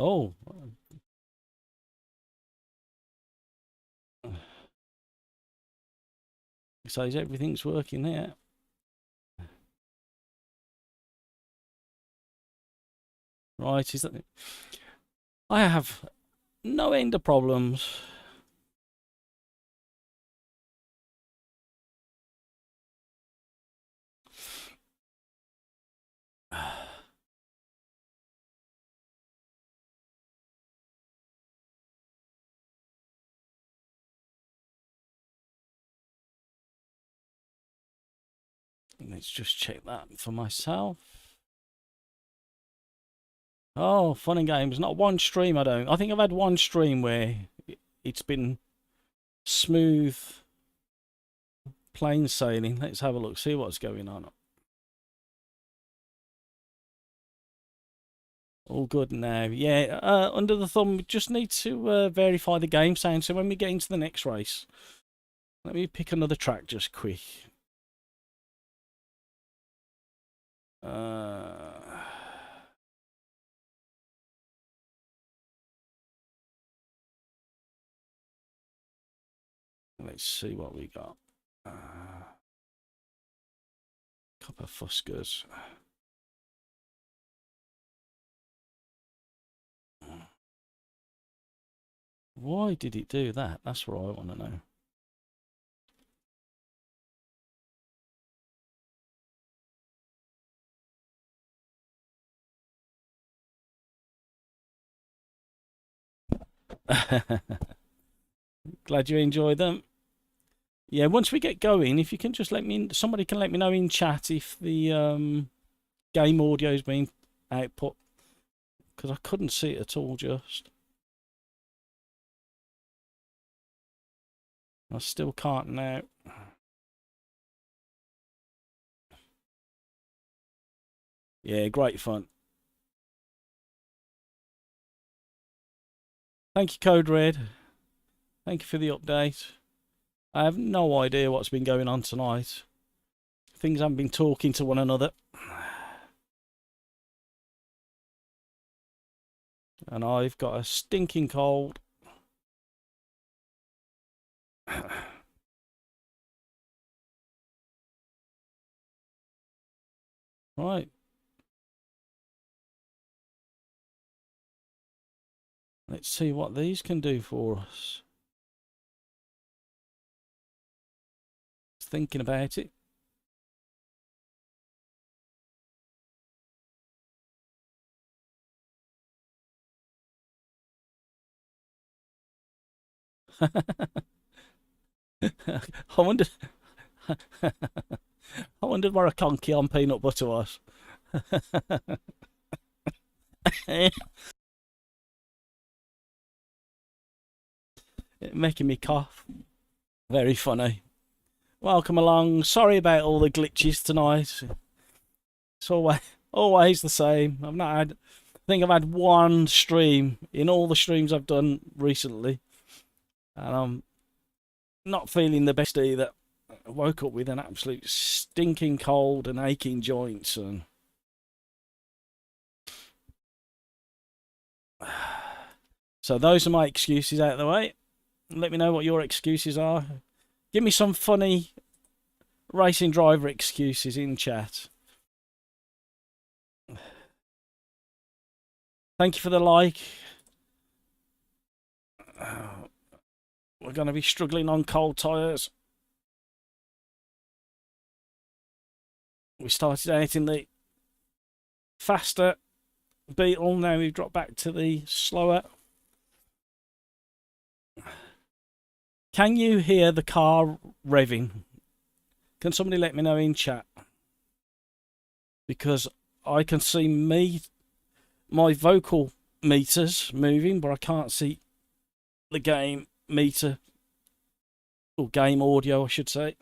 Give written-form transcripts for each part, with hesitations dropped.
Oh. Says everything's working there. Right, is that... I have no end of problems. Let's just check that for myself. Oh, fun and games. Not one stream, I don't. I think I've had one stream where it's been smooth, plain sailing. Let's have a look, see what's going on. All good now. Yeah, under the thumb, we just need to verify the game sound. So when we get into the next race, let me pick another track just quick. Let's see what we got. Couple of Fuscas. Why did it do that? That's what I want to know. Glad you enjoyed them. Yeah, once we get going, if you can just let me, somebody can let me know in chat if the game audio is being output, because I couldn't see it at all. Just I still can't now. Yeah, great fun. Thank you, Code Red. Thank you for the update. I have no idea what's been going on tonight. Things haven't been talking to one another. And I've got a stinking cold. Right. Let's see what these can do for us. Thinking about it. I wondered I wondered what a conky on peanut butter was. Making me cough. Very funny. Welcome along. Sorry about all the glitches tonight. It's always the same. I've not had, I think I've had one stream in all the streams I've done recently, and I'm not feeling the best either. I woke up with an absolute stinking cold and aching joints, and so those are my excuses out of the way. Let me know what your excuses are. Give me some funny racing driver excuses in chat. Thank you for the like. We're going to be struggling on cold tyres. We started out in the faster Beetle, now we've dropped back to the slower. Can you hear the car revving? Can somebody let me know in chat? Because I can see my vocal meters moving, but I can't see the game meter, or game audio, I should say.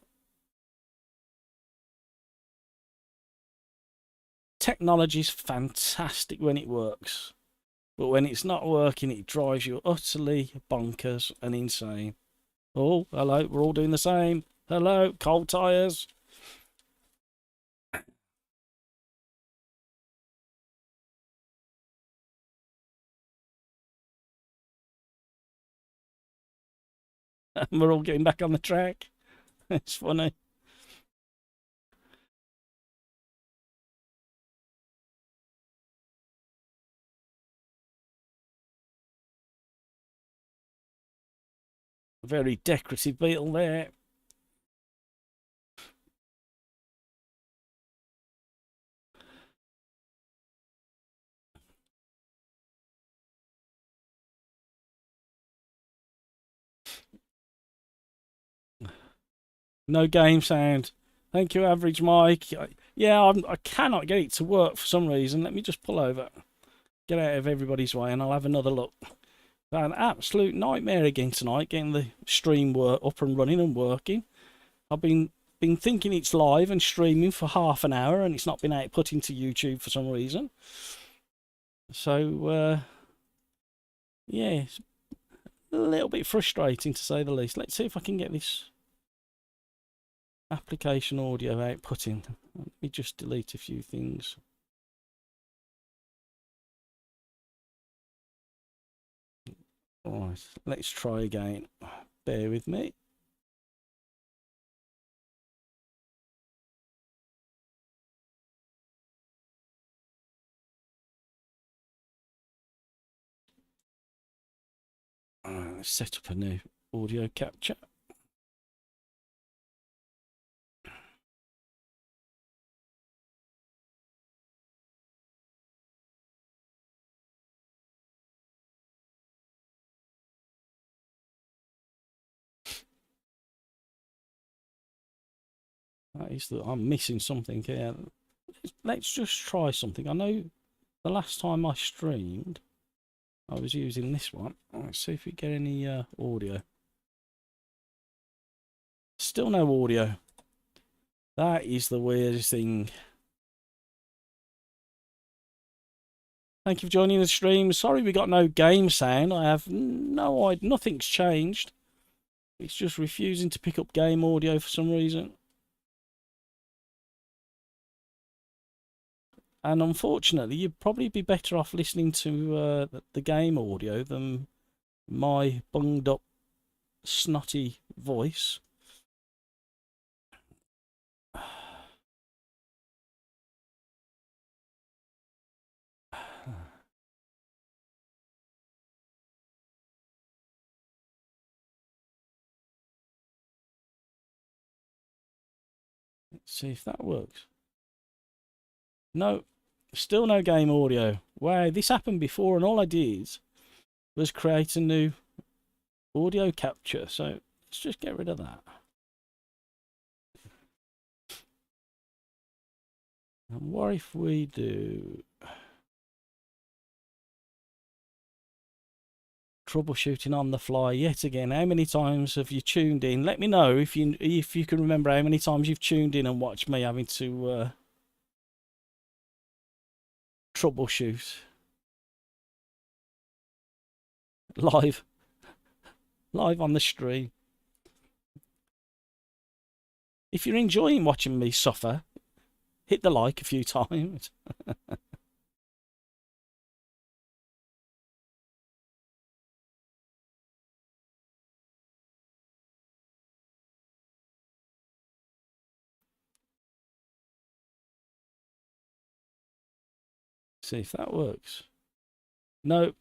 Technology's fantastic when it works, but when it's not working, it drives you utterly bonkers and insane. Oh, hello, we're all doing the same. Hello, cold tyres. And we're all getting back on the track. It's funny. Very decorative beetle there. No game sound. Thank you, Average Mike. Yeah, I cannot get it to work for some reason. Let me just pull over. Get out of everybody's way and I'll have another look. An absolute nightmare again tonight, getting the stream up and running and working. I've been thinking it's live and streaming for half an hour and it's not been put into YouTube for some reason. So, yeah, it's a little bit frustrating to say the least. Let's see if I can get this application audio outputting. Let me just delete a few things. Right, let's try again. Bear with me. Let's set up a new audio capture. That is that I'm missing something here. Let's just try something. I know the last time I streamed, I was using this one. Let's see if we get any audio. Still no audio. That is the weirdest thing. Thank you for joining the stream. Sorry we got no game sound. I have no idea. Nothing's changed. It's just refusing to pick up game audio for some reason. And unfortunately, you'd probably be better off listening to the game audio than my bunged up, snotty voice. Let's see if that works. No, still no game audio. Wow, this happened before and all I did was create a new audio capture. So let's just get rid of that. And what if we do troubleshooting on the fly yet again? How many times have you tuned in? Let me know if you can remember how many times you've tuned in and watched me having to troubleshoot live on the stream. If you're enjoying watching me suffer, hit the like a few times. See if that works. Nope.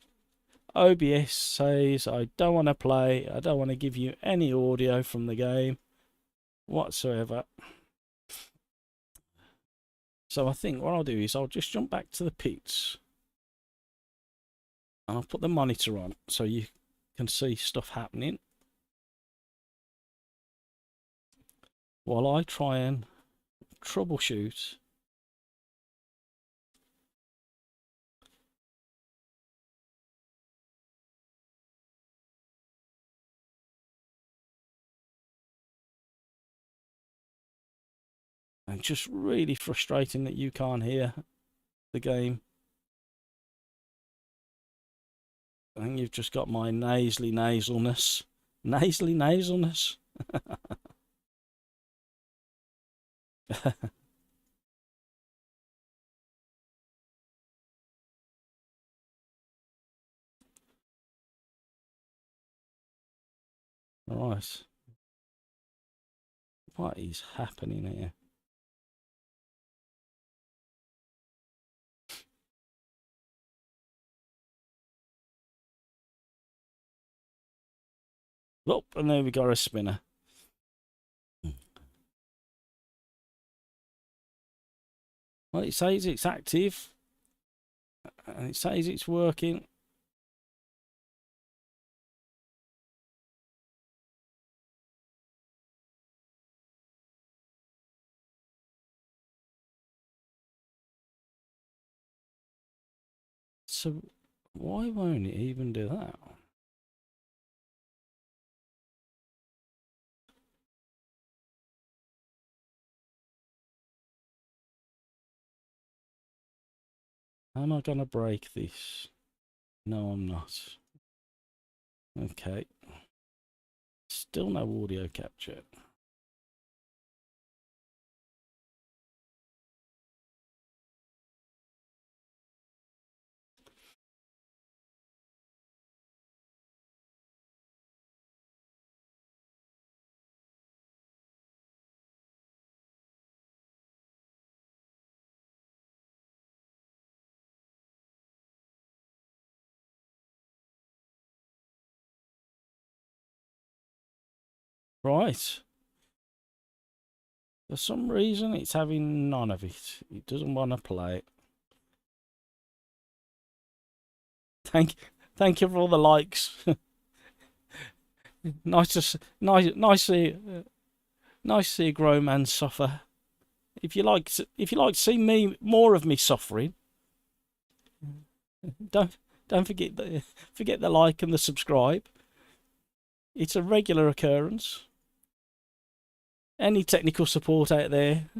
OBS says I don't want to play. I don't want to give you any audio from the game whatsoever. So I think what I'll do is I'll just jump back to the pits and I'll put the monitor on so you can see stuff happening while I try and troubleshoot and just really frustrating that you can't hear the game. I think you've just got my nasalness. Nasalness. Right. What is happening here? Oh, and there we got a spinner. Well, it says it's active. And it says it's working. So why won't it even do that? Am I going to break this? No, I'm not. Okay. Still no audio capture. Right. For some reason, it's having none of it. It doesn't want to play it. Thank you for all the likes. nice to see a grown man suffer. If you like to see more of me suffering, don't forget the like and the subscribe. It's a regular occurrence. Any technical support out there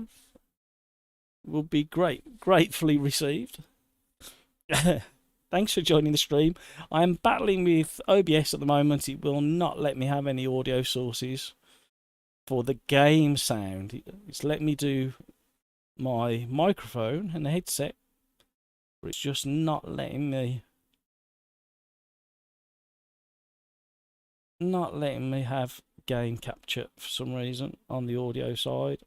will be gratefully received. Thanks for joining the stream. I am battling with OBS at the moment. It will not let me have any audio sources for the game sound. It's let me do my microphone and the headset, but it's just not letting me have game capture for some reason on the audio side.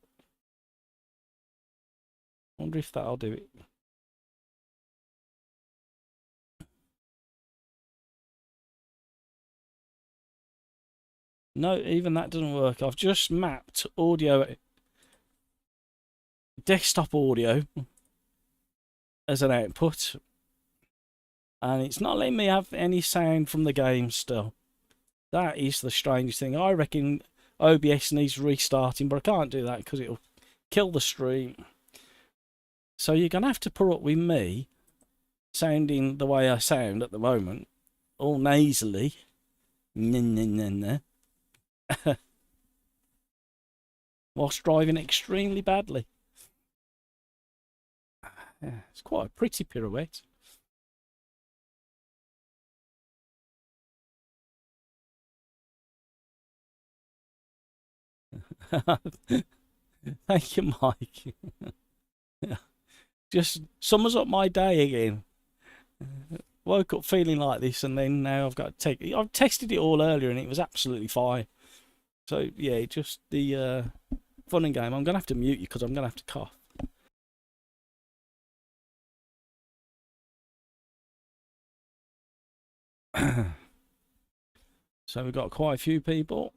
Wonder if that'll do it. No, even that doesn't work. I've just mapped audio, desktop audio as an output, and it's not letting me have any sound from the game still. That is the strangest thing. I reckon OBS needs restarting, but I can't do that because it'll kill the stream. So you're going to have to put up with me sounding the way I sound at the moment, all nasally. Whilst driving extremely badly. Yeah, it's quite a pretty pirouette. Thank you, Mike. Just summers up my day again. Woke up feeling like this, and then now I've got to take it. I've tested it all earlier, and it was absolutely fine. So yeah, just the fun and game. I'm gonna have to mute you because I'm gonna have to cough. So we've got quite a few people.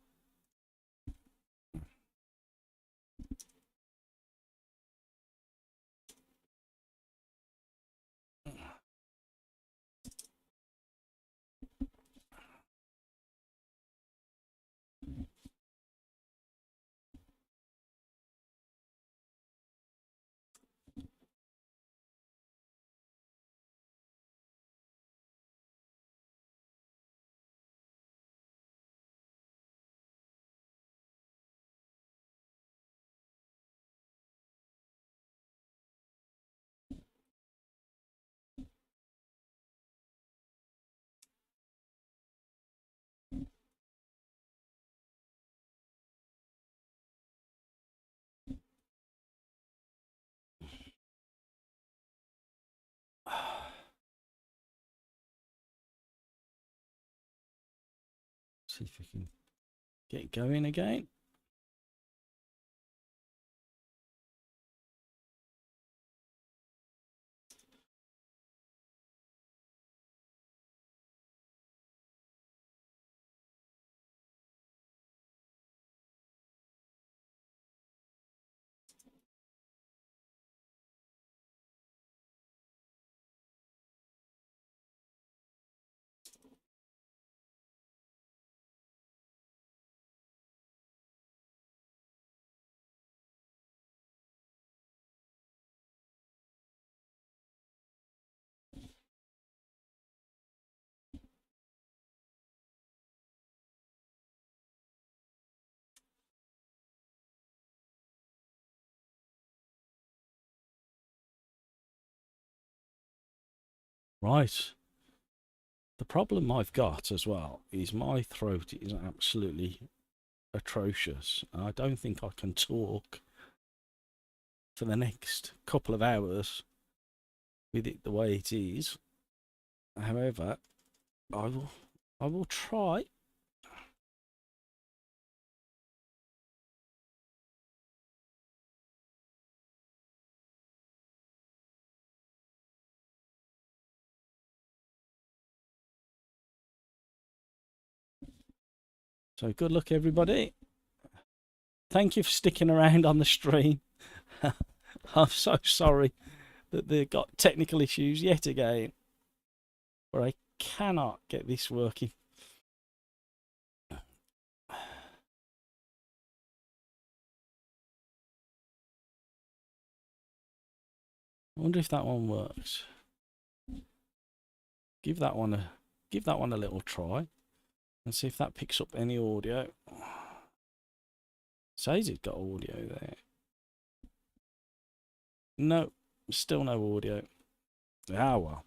See if we can get going again. Right. The problem I've got as well is my throat is absolutely atrocious. I don't think I can talk for the next couple of hours with it the way it is. However, I will try. So good luck, everybody. Thank you for sticking around on the stream. I'm so sorry that they've got technical issues yet again, where I cannot get this working. I wonder if that one works. Give that one a little try and see if that picks up any audio. Says it's got audio there. No, still no audio. Ah, well.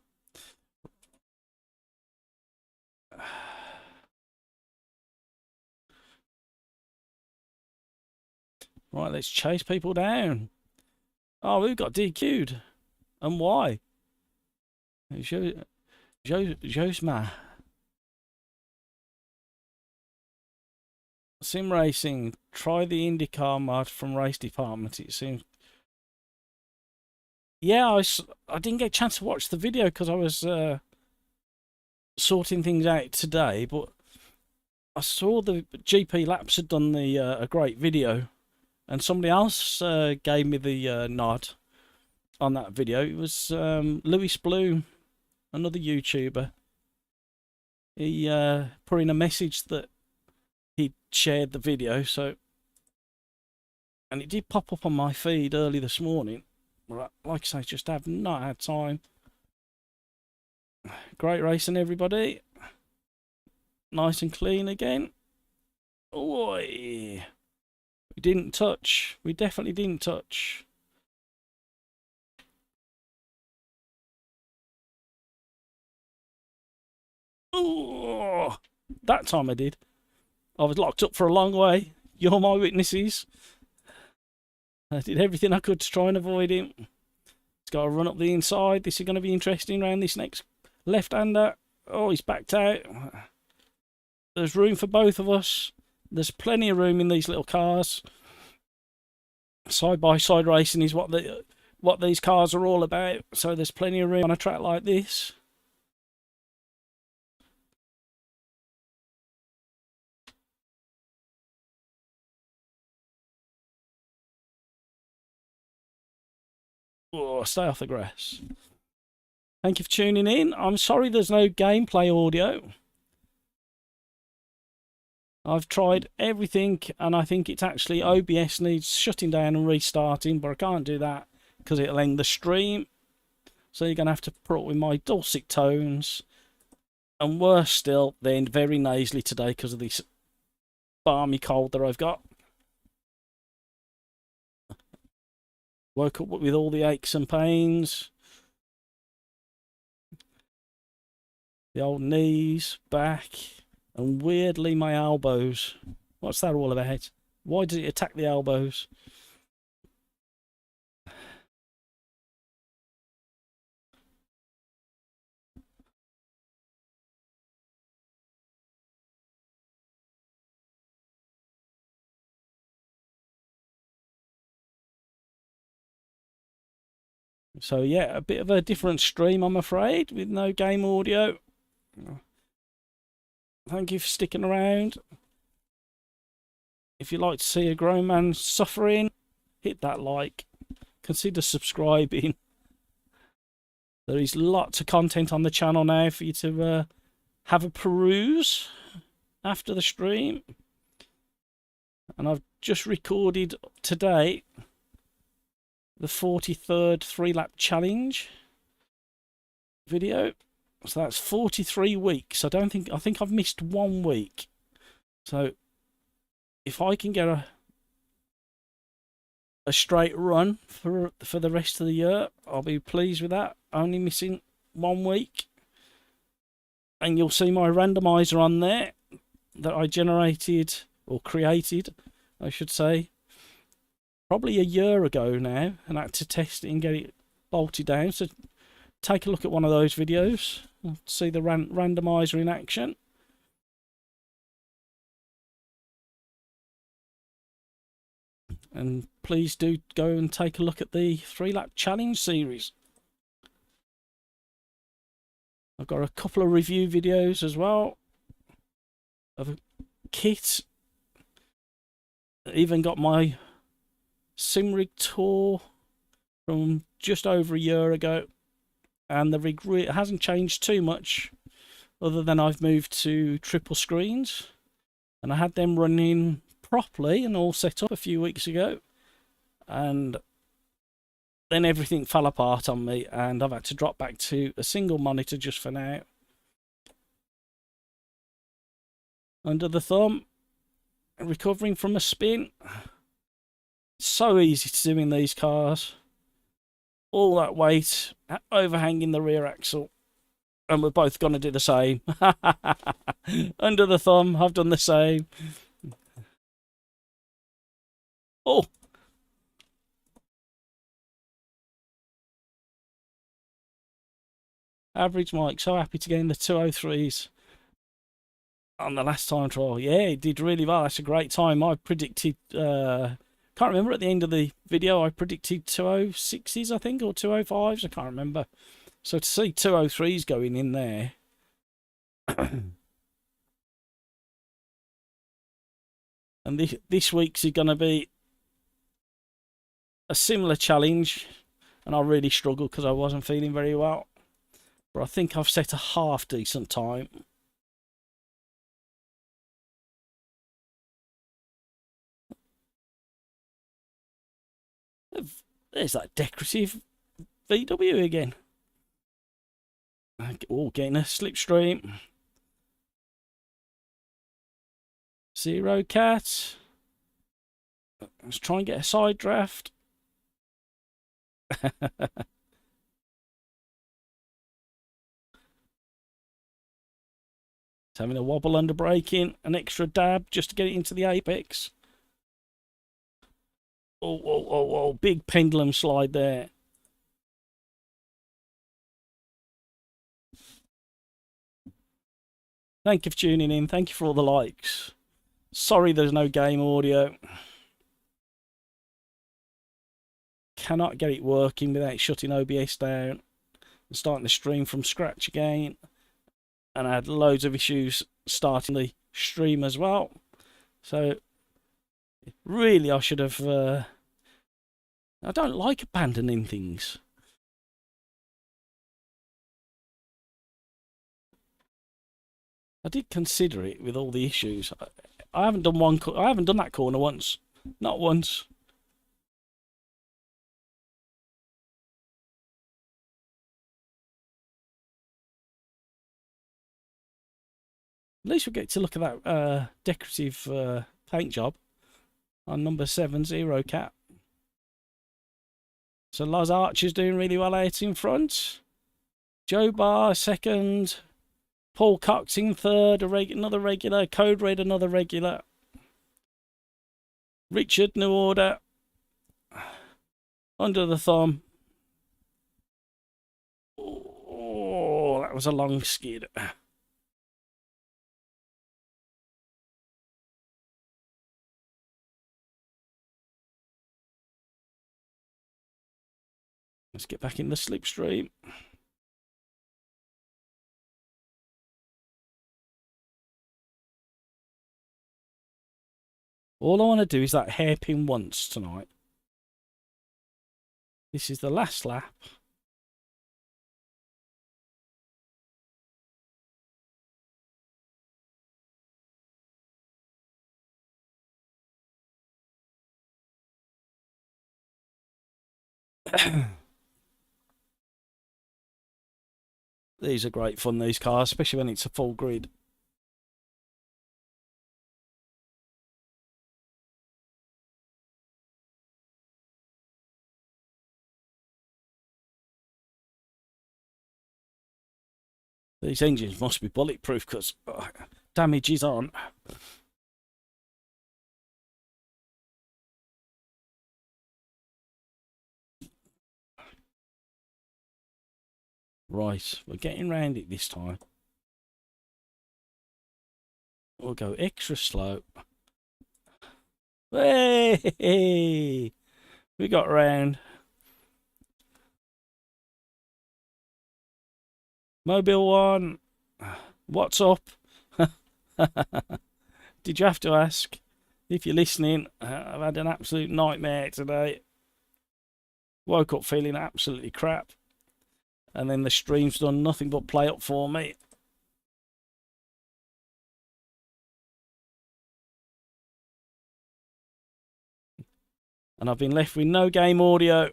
Right, let's chase people down. Oh, we've got DQ'd. And why? Josma. Sim racing. Try the IndyCar mod from Race Department. It seems. Yeah, I didn't get a chance to watch the video because I was sorting things out today. But I saw the GP Laps had done a great video, and somebody else gave me the nod on that video. It was Lewis Bloom, another YouTuber. He put in a message that he shared the video, and it did pop up on my feed early this morning. But like I say, just have not had time. Great racing, everybody. Nice and clean again. Oi! We didn't touch. We definitely didn't touch. Oh, that time I did. I was locked up for a long way. You're my witnesses. I did everything I could to try and avoid him. He's got to run up the inside. This is going to be interesting around this next left-hander. Oh, he's backed out. There's room for both of us. There's plenty of room in these little cars. Side-by-side racing is what these cars are all about. So there's plenty of room on a track like this. Oh, stay off the grass. Thank you for tuning in. I'm sorry there's no gameplay audio. I've tried everything, and I think it's actually OBS needs shutting down and restarting, but I can't do that because it'll end the stream. So you're going to have to put up with my dulcet tones. And worse still, they end very nasally today because of this balmy cold that I've got. Woke up with all the aches and pains. The old knees, back, and weirdly my elbows. What's that all about? Why does it attack the elbows? So yeah, a bit of a different stream, I'm afraid, with no game audio. Thank you for sticking around. If you'd like to see a grown man suffering, hit that like. Consider subscribing. There is lots of content on the channel now for you to have a peruse after the stream. And I've just recorded today the 43rd 3-lap challenge video. So that's 43 weeks. I think I've missed 1 week. So if I can get a straight run for the rest of the year, I'll be pleased with that. Only missing 1 week. And you'll see my randomizer on there that I generated, or created, I should say, probably a year ago now, and I had to test it and get it bolted down. So take a look at one of those videos and see the randomizer in action. And please do go and take a look at the 3-lap challenge series. I've got a couple of review videos as well of a kit. Even got my SimRig tour from just over a year ago, and the rig hasn't changed too much, other than I've moved to triple screens, and I had them running properly and all set up a few weeks ago, and then everything fell apart on me, and I've had to drop back to a single monitor just for now. Under the thumb, recovering from a spin. So easy to do in these cars. All that weight overhanging the rear axle, and we're both going to do the same. Under the thumb, I've done the same. Oh! Average Mike, so happy to get in the 203s on the last time trial. Yeah, it did really well. That's a great time. I predicted, can't remember, at the end of the video, I predicted 206s, I think, or 205s. I can't remember. So to see 203s going in there. And this week's is going to be a similar challenge. And I really struggled because I wasn't feeling very well. But I think I've set a half decent time. There's that decorative VW again. Oh, getting a slipstream. Zero cat. Let's try and get a side draft. It's having a wobble under braking, an extra dab just to get it into the apex. Oh, big pendulum slide there. Thank you for tuning in. Thank you for all the likes. Sorry there's no game audio. Cannot get it working without shutting OBS down and starting the stream from scratch again. And I had loads of issues starting the stream as well. So really I should have... I don't like abandoning things. I did consider it with all the issues. I haven't done I haven't done that corner once. Not once. At least we get to look at that decorative paint job on number 7, Zero Cat. So Loz Archer's doing really well out in front. Joe Barr second. Paul Cox in third. Another regular. Code Red, another regular. Richard, New Order. Under the thumb. Oh, that was a long skid. Let's get back in the slipstream. All I want to do is that hairpin once tonight. This is the last lap. These are great fun, these cars, especially when it's a full grid. These engines must be bulletproof because damage is on. Right, we're getting round it this time. We'll go extra slow. Hey! We got round. Mobile One, what's up? Did you have to ask? If you're listening, I've had an absolute nightmare today. Woke up feeling absolutely crap. And then the stream's done nothing but play up for me. And I've been left with no game audio.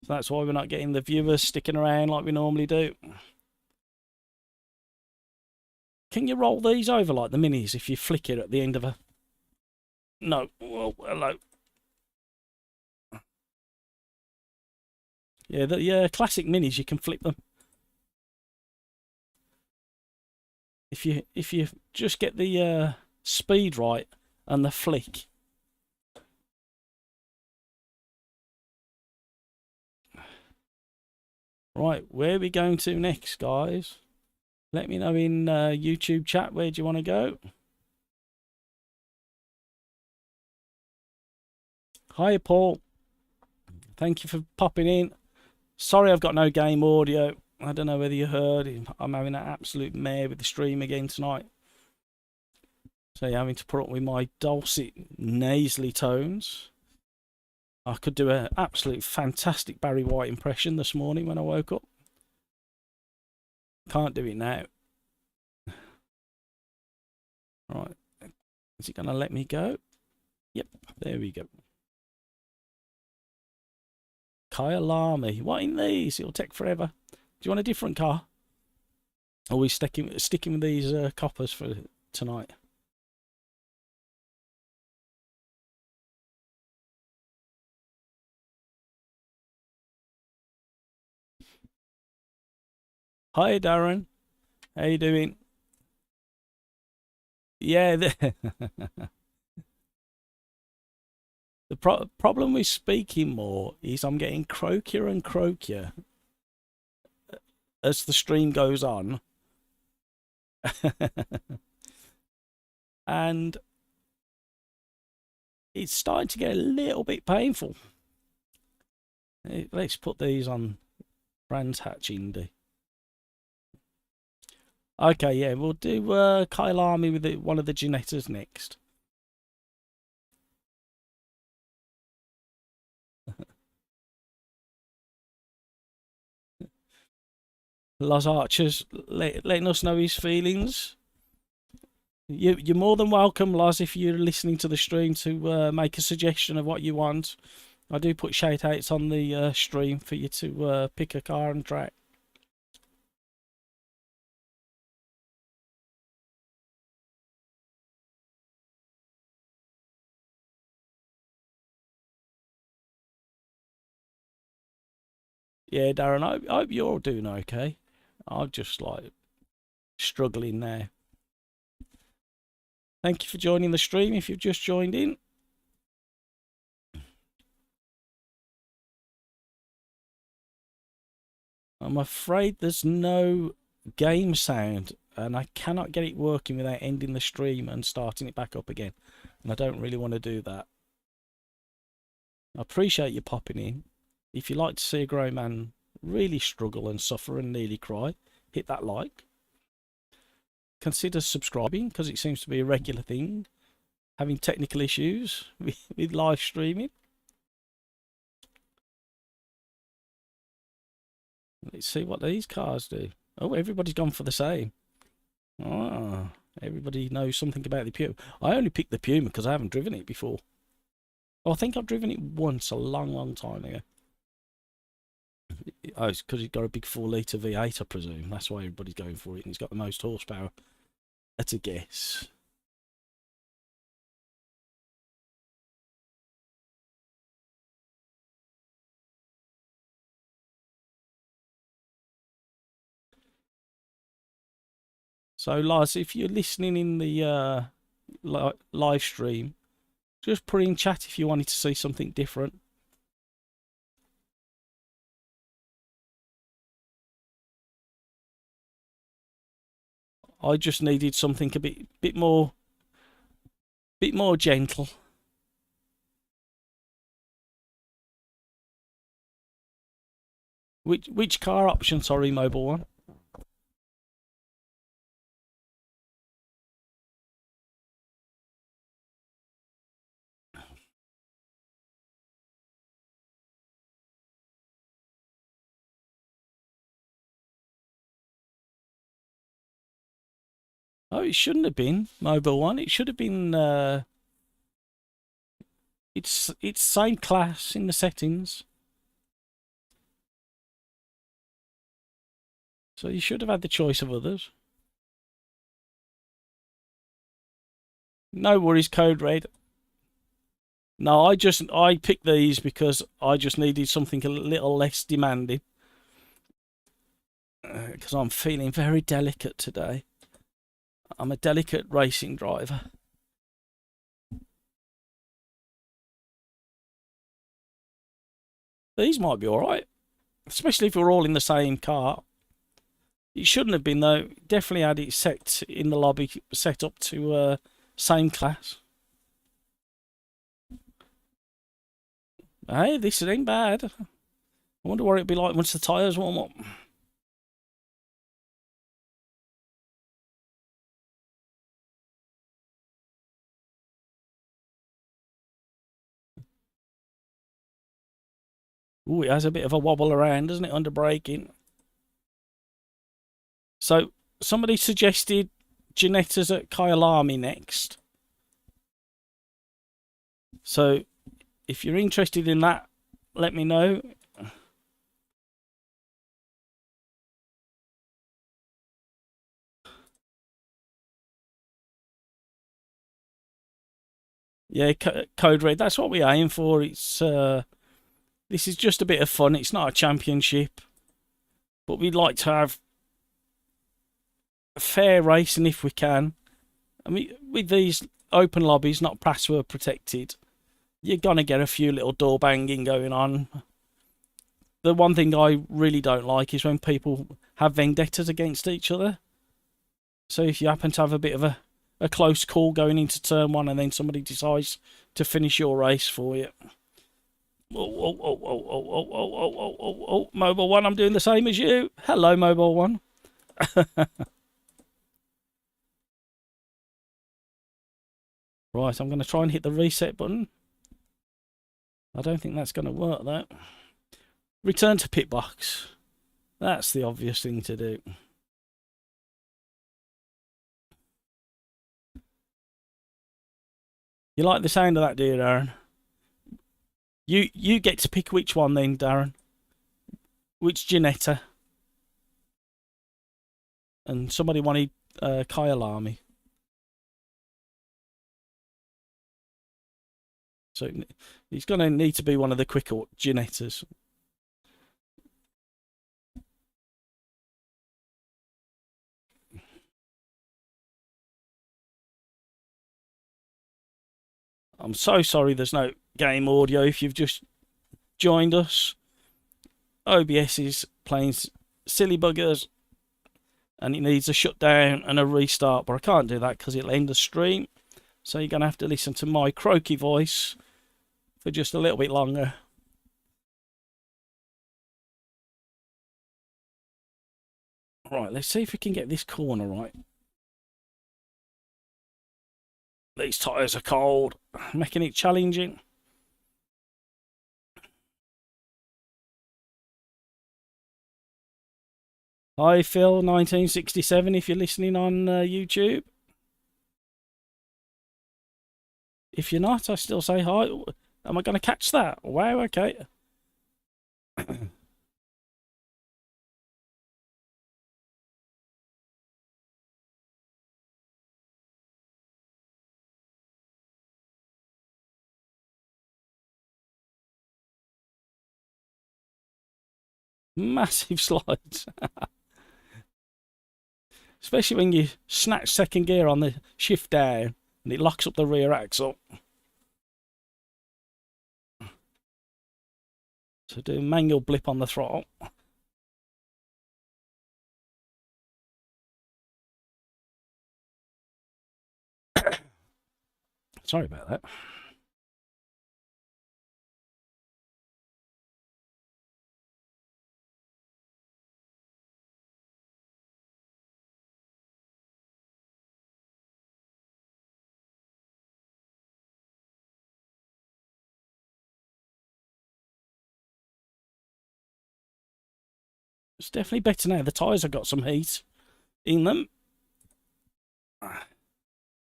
So that's why we're not getting the viewers sticking around like we normally do. Can you roll these over like the minis if you flick it at the end of a... No. Well, hello. Yeah, the classic minis, you can flip them. If you just get the speed right and the flick. Right, where are we going to next, guys? Let me know in YouTube chat, where do you want to go? Hi, Paul. Thank you for popping in. Sorry I've got no game audio. I don't know whether you heard. I'm having an absolute mare with the stream again tonight. So you're having to put up with my dulcet, nasally tones. I could do an absolute fantastic Barry White impression this morning when I woke up. Can't do it now. Right. Is it going to let me go? Yep, there we go. Kyalami. What in these? It'll take forever. Do you want a different car? Or are we sticking with these coppers for tonight? Hi, Darren. How you doing? Yeah. The problem with speaking more is I'm getting croakier and croakier as the stream goes on. And it's starting to get a little bit painful. Let's put these on Brands Hatch Indy. Okay, yeah, we'll do Kyalami with one of the Ginettas next. Los Archers letting us know his feelings. You're more than welcome, Los, if you're listening to the stream, to make a suggestion of what you want. I do put shout outs on the stream for you to pick a car and track. Yeah, Darren, I hope you're doing okay. I'm just like struggling now. Thank you for joining the stream if you've just joined in. I'm afraid there's no game sound and I cannot get it working without ending the stream and starting it back up again. And I don't really want to do that. I appreciate you popping in. If you like to see a grown man really struggle and suffer and nearly cry, hit that like. Consider subscribing, because it seems to be a regular thing, having technical issues with live streaming. Let's see what these cars do. Oh, everybody's gone for the same. Ah, everybody knows something about the Puma. I only picked the Puma because I haven't driven it before. Oh, I think I've driven it once a long time ago. Oh, it's because it's got a big 4-litre V8, I presume. That's why everybody's going for it. And it's got the most horsepower. That's a guess. So, Lars, if you're listening in the live stream, just put in chat if you wanted to see something different. I just needed something a bit more gentle. Which car option? Sorry, Mobile One. Oh, it shouldn't have been Mobile One. It should have been. It's same class in the settings. So you should have had the choice of others. No worries, Code Red. No, I picked these because I just needed something a little less demanding. Because I'm feeling very delicate today. I'm a delicate racing driver. These might be alright. Especially if we're all in the same car. It shouldn't have been though. Definitely had it set in the lobby, set up to same class. Hey, this ain't bad. I wonder what it'd be like once the tyres warm up. Ooh, it has a bit of a wobble around, doesn't it, under braking? So, somebody suggested Ginettas at Kyalami next. So, if you're interested in that, let me know. Yeah, Code Red, that's what we aim for. It's this is just a bit of fun. It's not a championship. But we'd like to have a fair racing if we can. I mean, with these open lobbies, not password protected, you're going to get a few little door banging going on. The one thing I really don't like is when people have vendettas against each other. So if you happen to have a bit of a close call going into turn one and then somebody decides to finish your race for you. Oh, Mobile One, I'm doing the same as you. Hello, Mobile One. Right, I'm going to try and hit the reset button. I don't think that's going to work, though. Return to pit box. That's the obvious thing to do. You like the sound of that, do you, Darren? You get to pick which one then, Darren. Which Ginetta? And somebody wanted Kyalami. So he's going to need to be one of the quicker Ginettas. I'm so sorry there's no game audio if you've just joined us. OBS is playing silly buggers and it needs a shutdown and a restart, but I can't do that because it'll end the stream. So you're going to have to listen to my croaky voice for just a little bit longer. Right, let's see if we can get this corner right. These tyres are cold, making it challenging. Hi Phil, 1967, if you're listening on YouTube. If you're not, I still say hi. Am I going to catch that? Wow, okay. Massive slides. Especially when you snatch second gear on the shift down and it locks up the rear axle. So do a manual blip on the throttle. Sorry about that. It's definitely better now. The tyres have got some heat in them.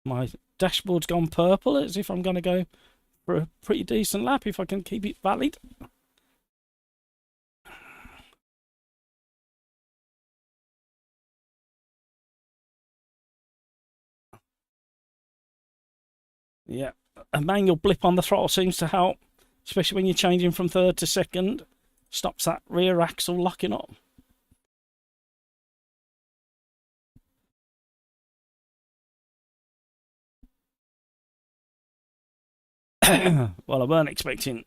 My dashboard's gone purple as if I'm going to go for a pretty decent lap if I can keep it valid. Yeah, a manual blip on the throttle seems to help, especially when you're changing from third to second. Stops that rear axle locking up. Well, I weren't expecting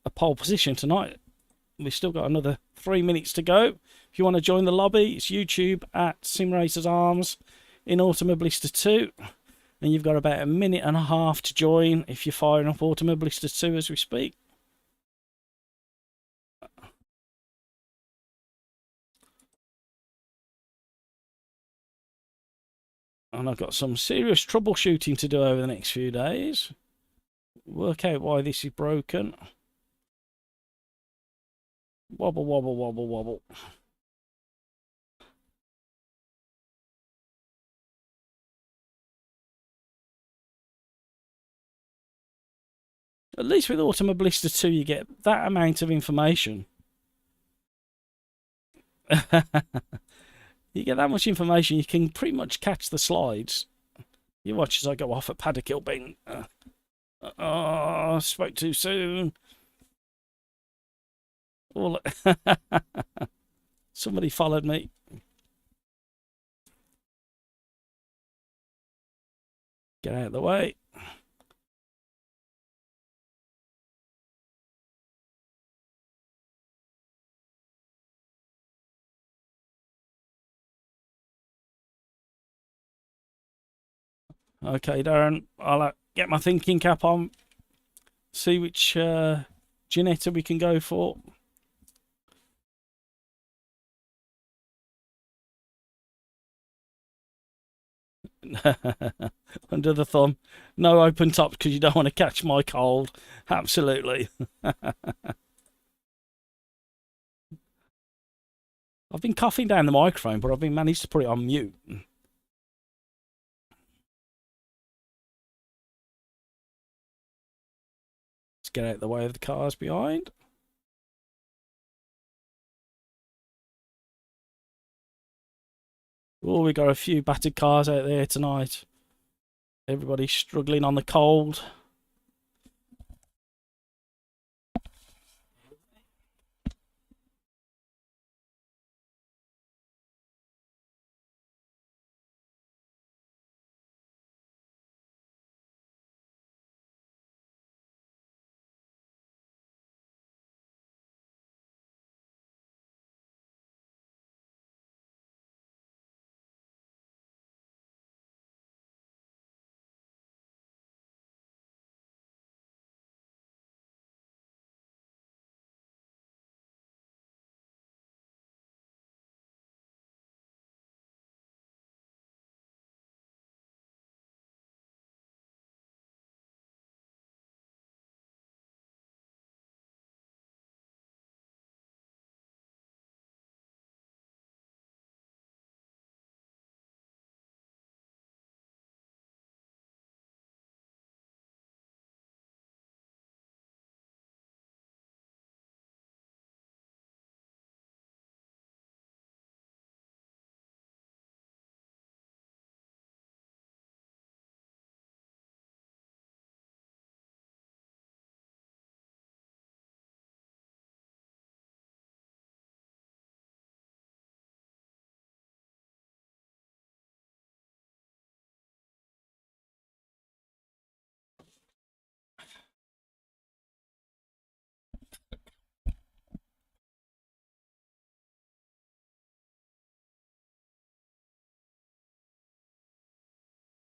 a pole position tonight. We've still got another 3 minutes to go. If you want to join the lobby, it's YouTube at SimRacersArms in Automobilista 2. And you've got about a minute and a half to join if you're firing up Automobilista 2 as we speak. And I've got some serious troubleshooting to do over the next few days. Work out why this is broken. Wobble, wobble, wobble, wobble. At least with Automobilista 2 you get that amount of information. You get that much information, you can pretty much catch the slides. You watch as I go off at Paddock Hill Bend. Oh, spoke too soon. Oh, somebody followed me. Get out of the way. Okay, Darren, I'll get my thinking cap on. See which Ginetta we can go for. Under the thumb. No open tops because you don't want to catch my cold. Absolutely. I've been coughing down the microphone, but I've been managed to put it on mute. Let's get out of the way of the cars behind. Oh, we got a few battered cars out there tonight. Everybody's struggling on the cold.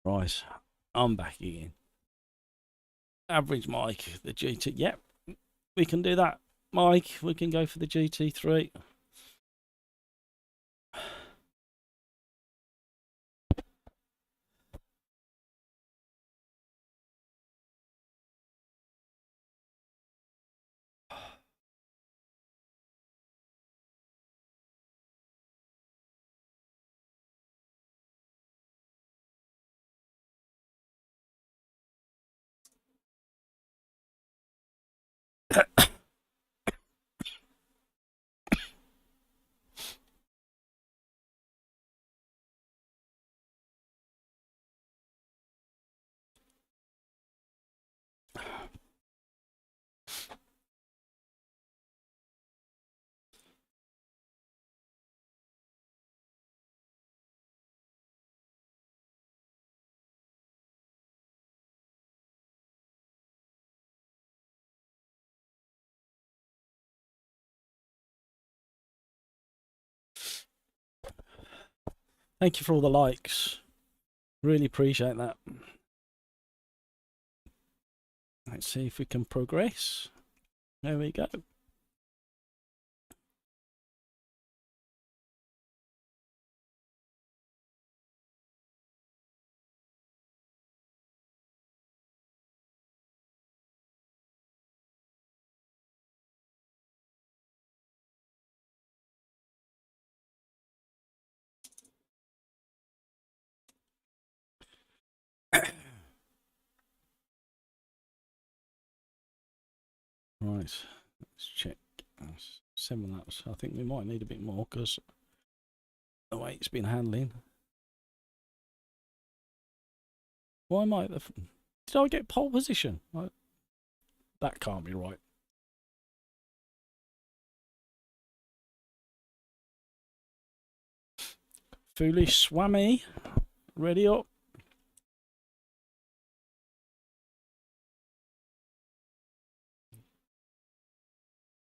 Right, I'm back again. Average Mike, the GT. Yep, we can do that, Mike. We can go for the GT3. Thank you for all the likes. Really appreciate that. Let's see if we can progress. There we go. Right, let's check. 7 laps. I think we might need a bit more because the way it's been handling. Why might the? Did I get pole position? That can't be right. Foolish Swammy, ready up.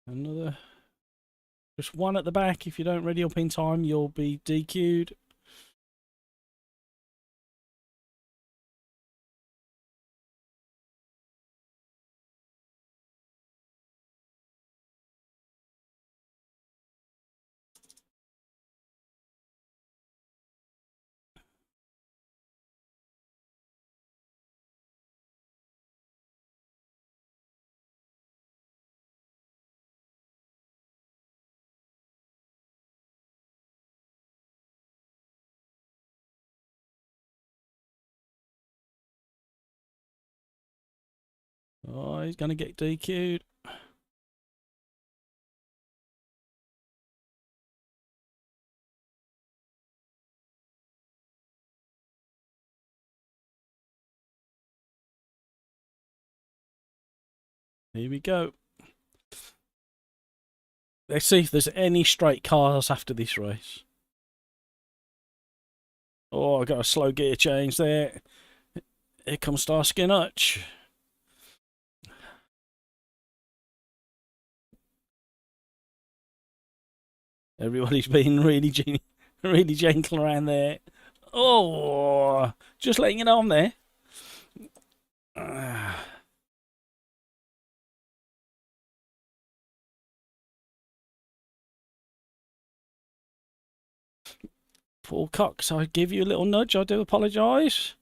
Another, just one at the back. If you don't ready up in time, you'll be DQ'd. Oh, he's going to get DQ'd. Here we go. Let's see if there's any straight cars after this race. Oh, I got a slow gear change there. Here comes Starsky and Hutch. Everybody's being really gentle around there. Oh, just letting it on there. Paul Cox, I give you a little nudge. I do apologise.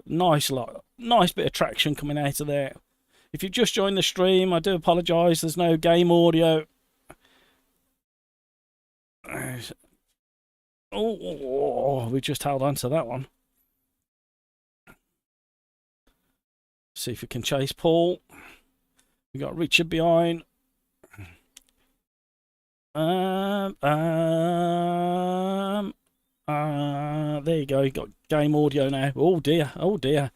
Nice bit of traction coming out of there. If you've just joined the stream, I do apologise. There's no game audio. Oh, we just held on to that one. See if we can chase Paul. We got Richard behind. There you go. You got game audio now. Oh dear. Oh dear.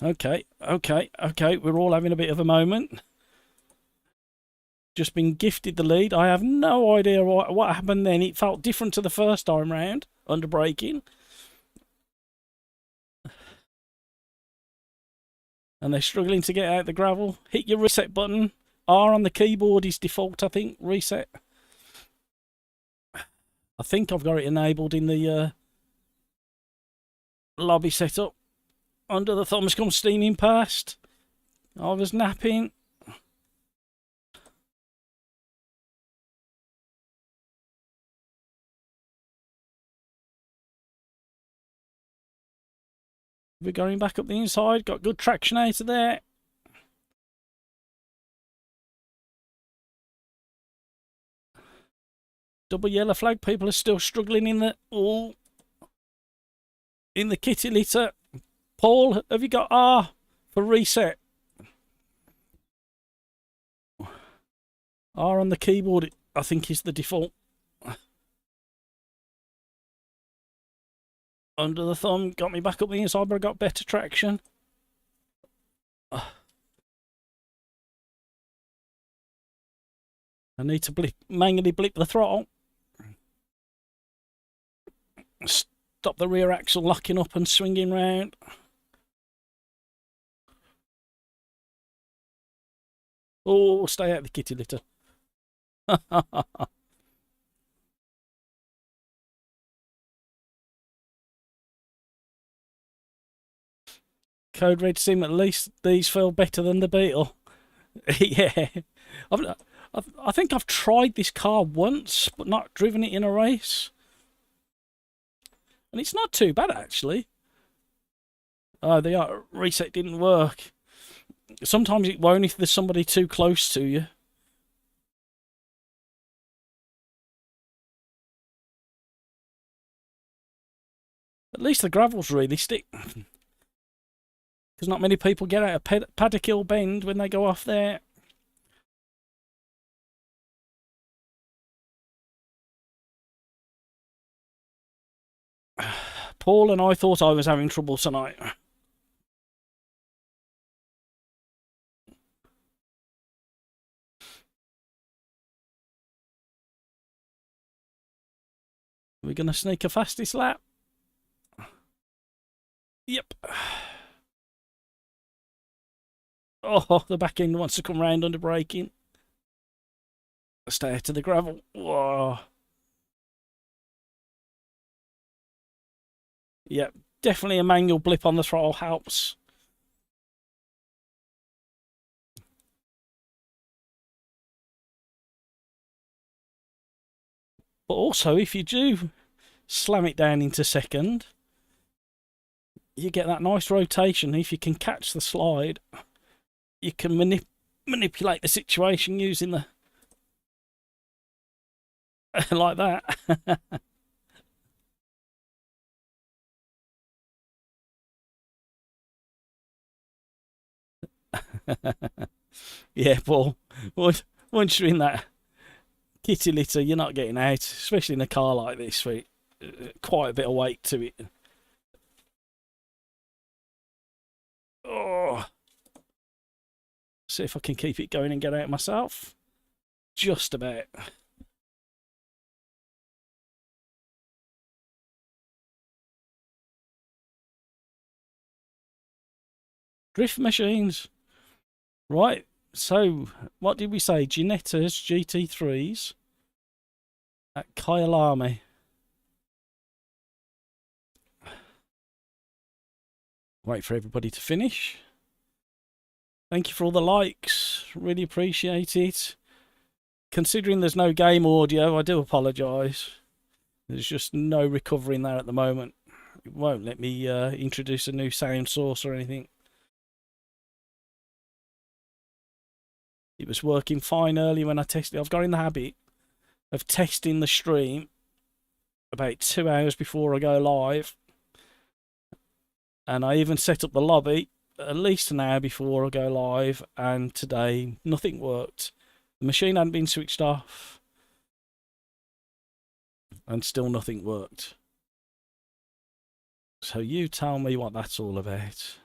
Okay. We're all having a bit of a moment. Just been gifted the lead. I have no idea what happened then. It felt different to the first time round under braking. And they're struggling to get out the gravel. Hit your reset button. R on the keyboard is default, I think. Reset. I think I've got it enabled in the lobby setup. Under the thumbs comes steaming past. I was napping. We're going back up the inside. Got good traction out of there. Double yellow flag. People are still struggling in the kitty litter. Paul, have you got R for reset? R on the keyboard, I think, is the default. Under the thumb, got me back up the inside, but I got better traction. I need to manually blip the throttle. Stop the rear axle locking up and swinging round. Oh, stay out of the kitty litter. Code Red Sim, at least these feel better than the Beetle. Yeah. I think I've tried this car once, but not driven it in a race. And it's not too bad, actually. Oh, the reset didn't work. Sometimes it won't if there's somebody too close to you. At least the gravel's realistic. Because not many people get out of Paddock Hill Bend when they go off there. Paul and I thought I was having trouble tonight. We're going to sneak a fastest lap. Yep. Oh, the back end wants to come round under braking. Stay out of the gravel. Whoa. Yep, definitely a manual blip on the throttle helps. But also, if you do slam it down into second, you get that nice rotation. If you can catch the slide, you can manipulate the situation using the... like that. Yeah, Paul. Once you're in that kitty litter, you're not getting out, especially in a car like this with quite a bit of weight to it. Oh, see if I can keep it going and get out myself. Just about. Drift machines. Right, so what did we say? Ginettas GT3s at Kyalami. Wait for everybody to finish. Thank you for all the likes. Really appreciate it. Considering there's no game audio, I do apologise. There's just no recovery in there at the moment. It won't let me introduce a new sound source or anything. It was working fine earlier when I tested it. I've got in the habit of testing the stream about 2 hours before I go live. And I even set up the lobby at least an hour before I go live. And today, nothing worked. The machine hadn't been switched off. And still nothing worked. So you tell me what that's all about.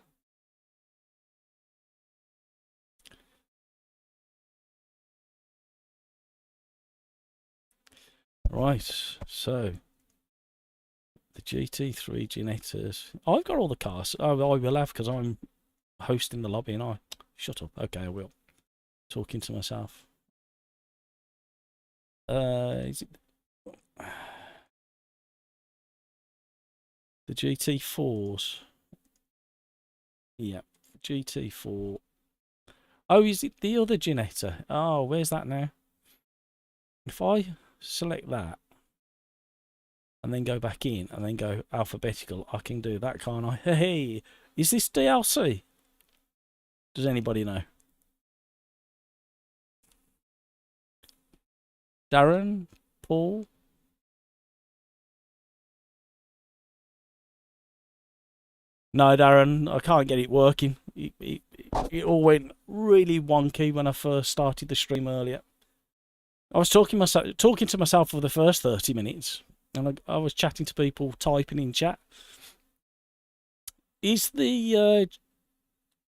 Right, so the GT3 Ginettas. I've got all the cars. Oh, I will have because I'm hosting the lobby and I. Shut up. Okay, I will. Talking to myself. Is it? The GT4s. Yeah, GT4. Oh, is it the other Ginetta? Oh, where's that now? If I select that and then go back in and then go alphabetical, I can do that, can't I? Hey, is this DLC? Does anybody know? Darren? Paul? No, Darren, I can't get it working. It all went really wonky when I first started the stream earlier. I was talking to myself for the first 30 minutes, and I was chatting to people, typing in chat. Is the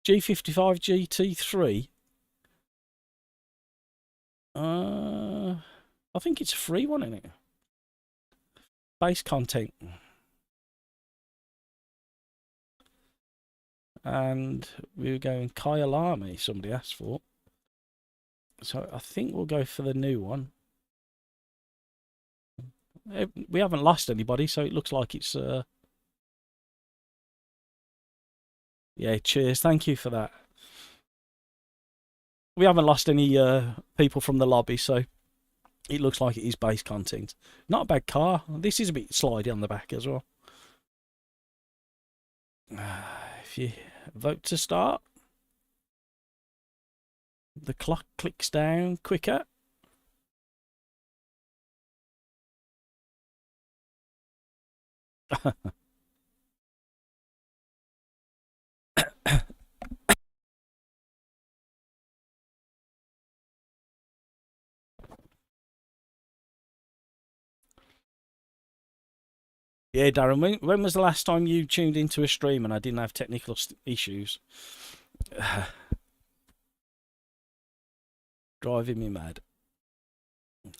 G55 GT3? I think it's a free one, isn't it? Base content. And we were going Kyalami, somebody asked for. So I think we'll go for the new one. We haven't lost anybody, so it looks like it's... Yeah, cheers. Thank you for that. We haven't lost any people from the lobby, so it looks like it is base content. Not a bad car. This is a bit slidey on the back as well. If you vote to start, the clock clicks down quicker. Yeah, Darren, when was the last time you tuned into a stream and I didn't have technical issues? Driving me mad.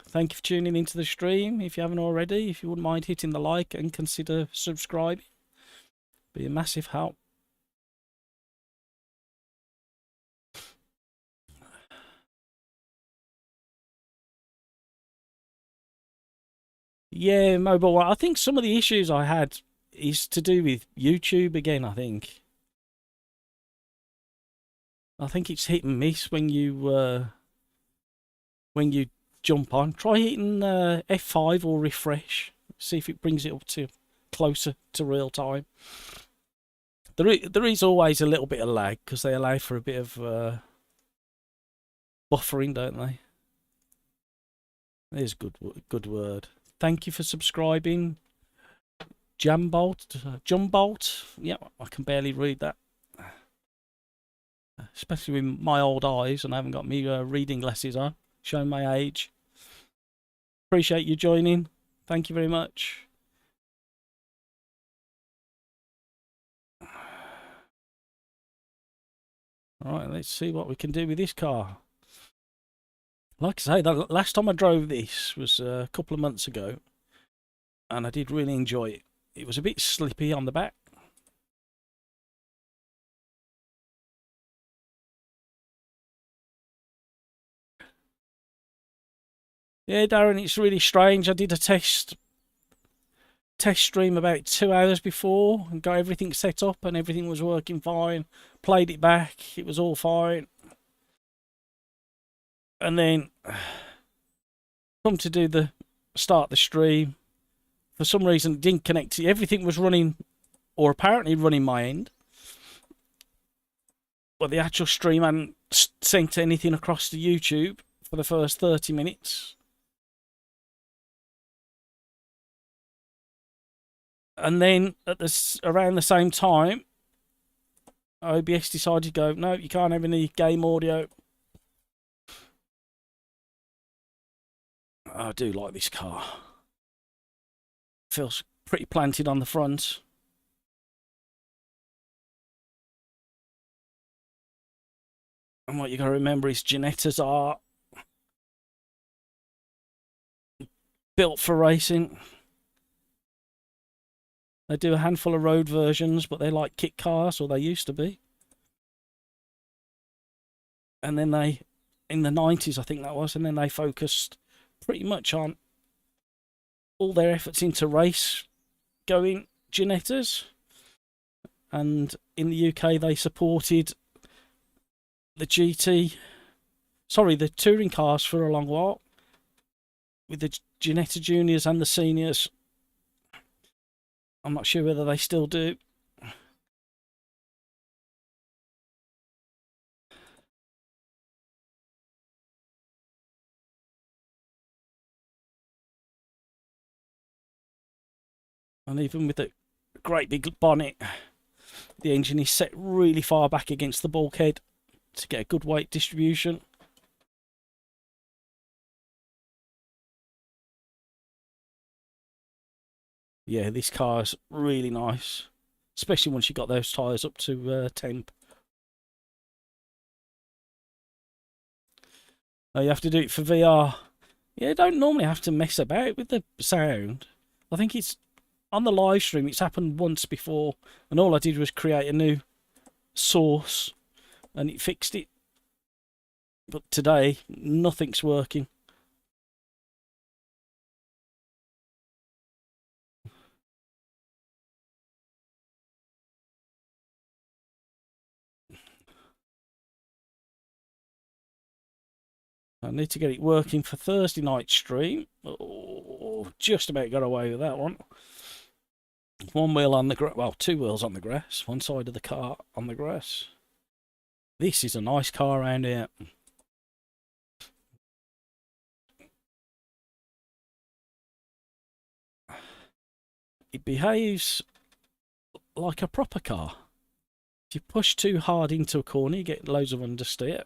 Thank you for tuning into the stream. If you haven't already, if you wouldn't mind hitting the like and consider subscribing, be a massive help. Yeah, mobile. I think some of the issues I had is to do with YouTube again, I think. I think it's hit and miss when you jump on. Try hitting F5 or refresh. See if it brings it up to closer to real time. There is always a little bit of lag because they allow for a bit of buffering, don't they? There's good word. Thank you for subscribing. Jumbolt. Yeah, I can barely read that. Especially with my old eyes, and I haven't got me reading glasses on. Showing my age. Appreciate you joining. Thank you very much. Alright, let's see what we can do with this car. Like I say, the last time I drove this was a couple of months ago, and I did really enjoy it. It was a bit slippy on the back. Yeah, Darren, it's really strange. I did a test stream about 2 hours before and got everything set up and everything was working fine. Played it back, it was all fine. And then come to do start the stream. For some reason, it didn't connect. Everything was running, or apparently running my end. But the actual stream hadn't sent anything across to YouTube for the first 30 minutes. And then around the same time, OBS decided to go, no, you can't have any game audio. I do like this car. Feels pretty planted on the front. And what you got to remember is Ginettas are built for racing. They do a handful of road versions, but they're like kit cars, or they used to be. And then in the 90s, I think that was, and then they focused pretty much on all their efforts into race going Ginettas, and in the UK they supported the the touring cars for a long while with the Ginetta Juniors and the Seniors. I'm not sure whether they still do. And even with the great big bonnet, the engine is set really far back against the bulkhead to get a good weight distribution. Yeah, this car's really nice, especially once you got those tyres up to temp. You have to do it for VR. Yeah, you don't normally have to mess about with the sound. I think it's on the live stream, it's happened once before, and all I did was create a new source and it fixed it. But today, nothing's working. I need to get it working for Thursday night stream. Oh, just about got away with that one. One wheel on the grass, well, two wheels on the grass, one side of the car on the grass. This is a nice car around here. It behaves like a proper car. If you push too hard into a corner, you get loads of understeer.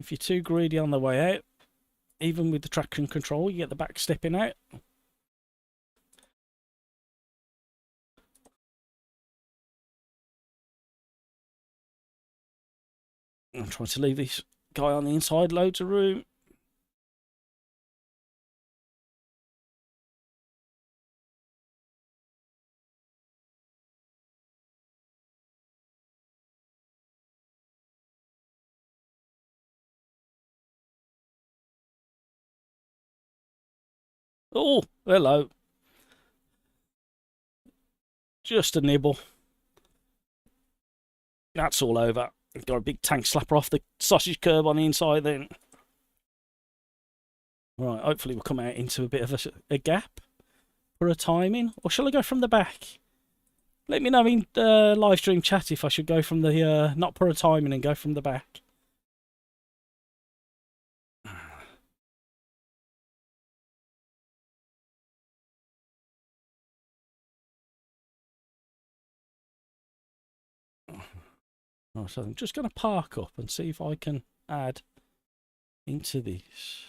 If you're too greedy on the way out, even with the traction control, you get the back stepping out. I'm trying to leave this guy on the inside, loads of room. Oh, hello. Just a nibble. That's all over. Got a big tank slapper off the sausage curb on the inside then. Right, hopefully we'll come out into a bit of a gap for a timing. Or shall I go from the back? Let me know in live stream chat if I should go from the, not put a timing and go from the back. Right, so I'm just going to park up and see if I can add into this.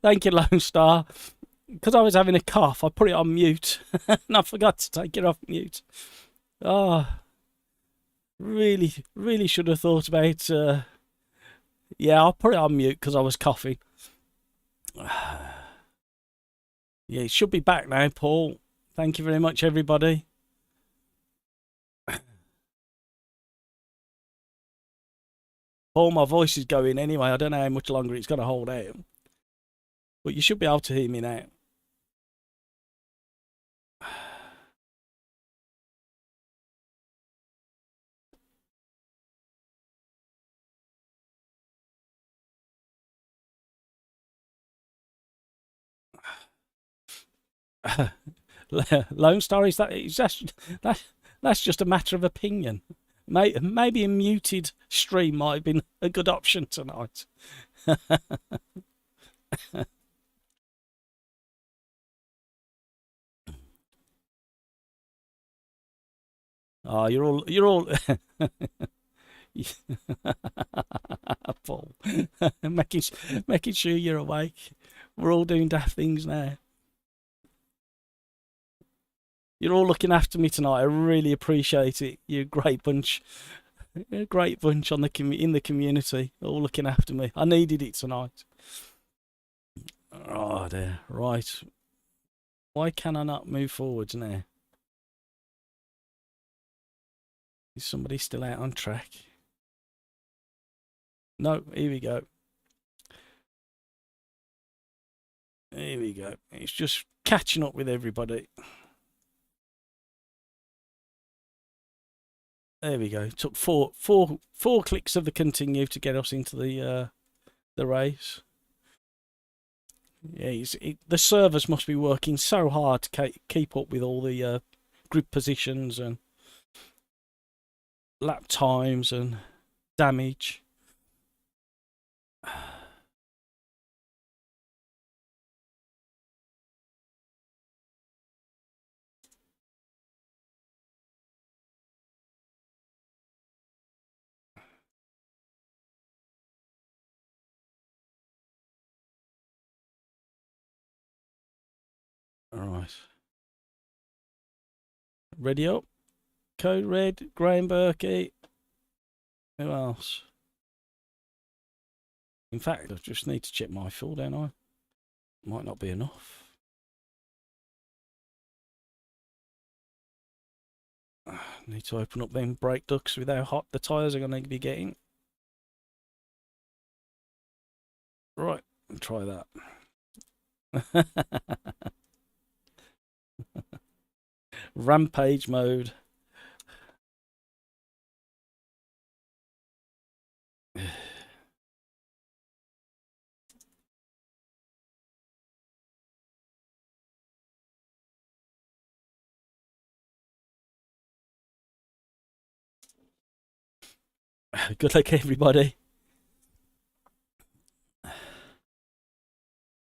Thank you, Lone Star. Because I was having a cough, I put it on mute. And I forgot to take it off mute. Oh, really should have thought about... yeah, I'll put it on mute because I was coughing. Yeah, it should be back now, Paul. Thank you very much, everybody. Paul, my voice is going anyway. I don't know how much longer it's going to hold out. But you should be able to hear me now. Lone Star, that's just a matter of opinion. Maybe a muted stream might have been a good option tonight. Oh, you're all Paul, making sure you're awake. We're all doing daft things now. You're all looking after me tonight. I really appreciate it. You're a great bunch. A great bunch on in the community, all looking after me. I needed it tonight. Oh dear. Right. Why can I not move forwards now? Is somebody still out on track? No, here we go. Here we go. It's just catching up with everybody. There we go. It took four clicks of the continue to get us into the race. Yeah, the servers must be working so hard to keep up with all the grid positions and lap times and damage. All right. Ready up. Code Red, Graham Berkey. Who else? In fact, I just need to check my full, don't I? Might not be enough. Need to open up them brake ducts with how hot the tyres are going to be getting. Right, try that. Rampage mode. Good luck, everybody.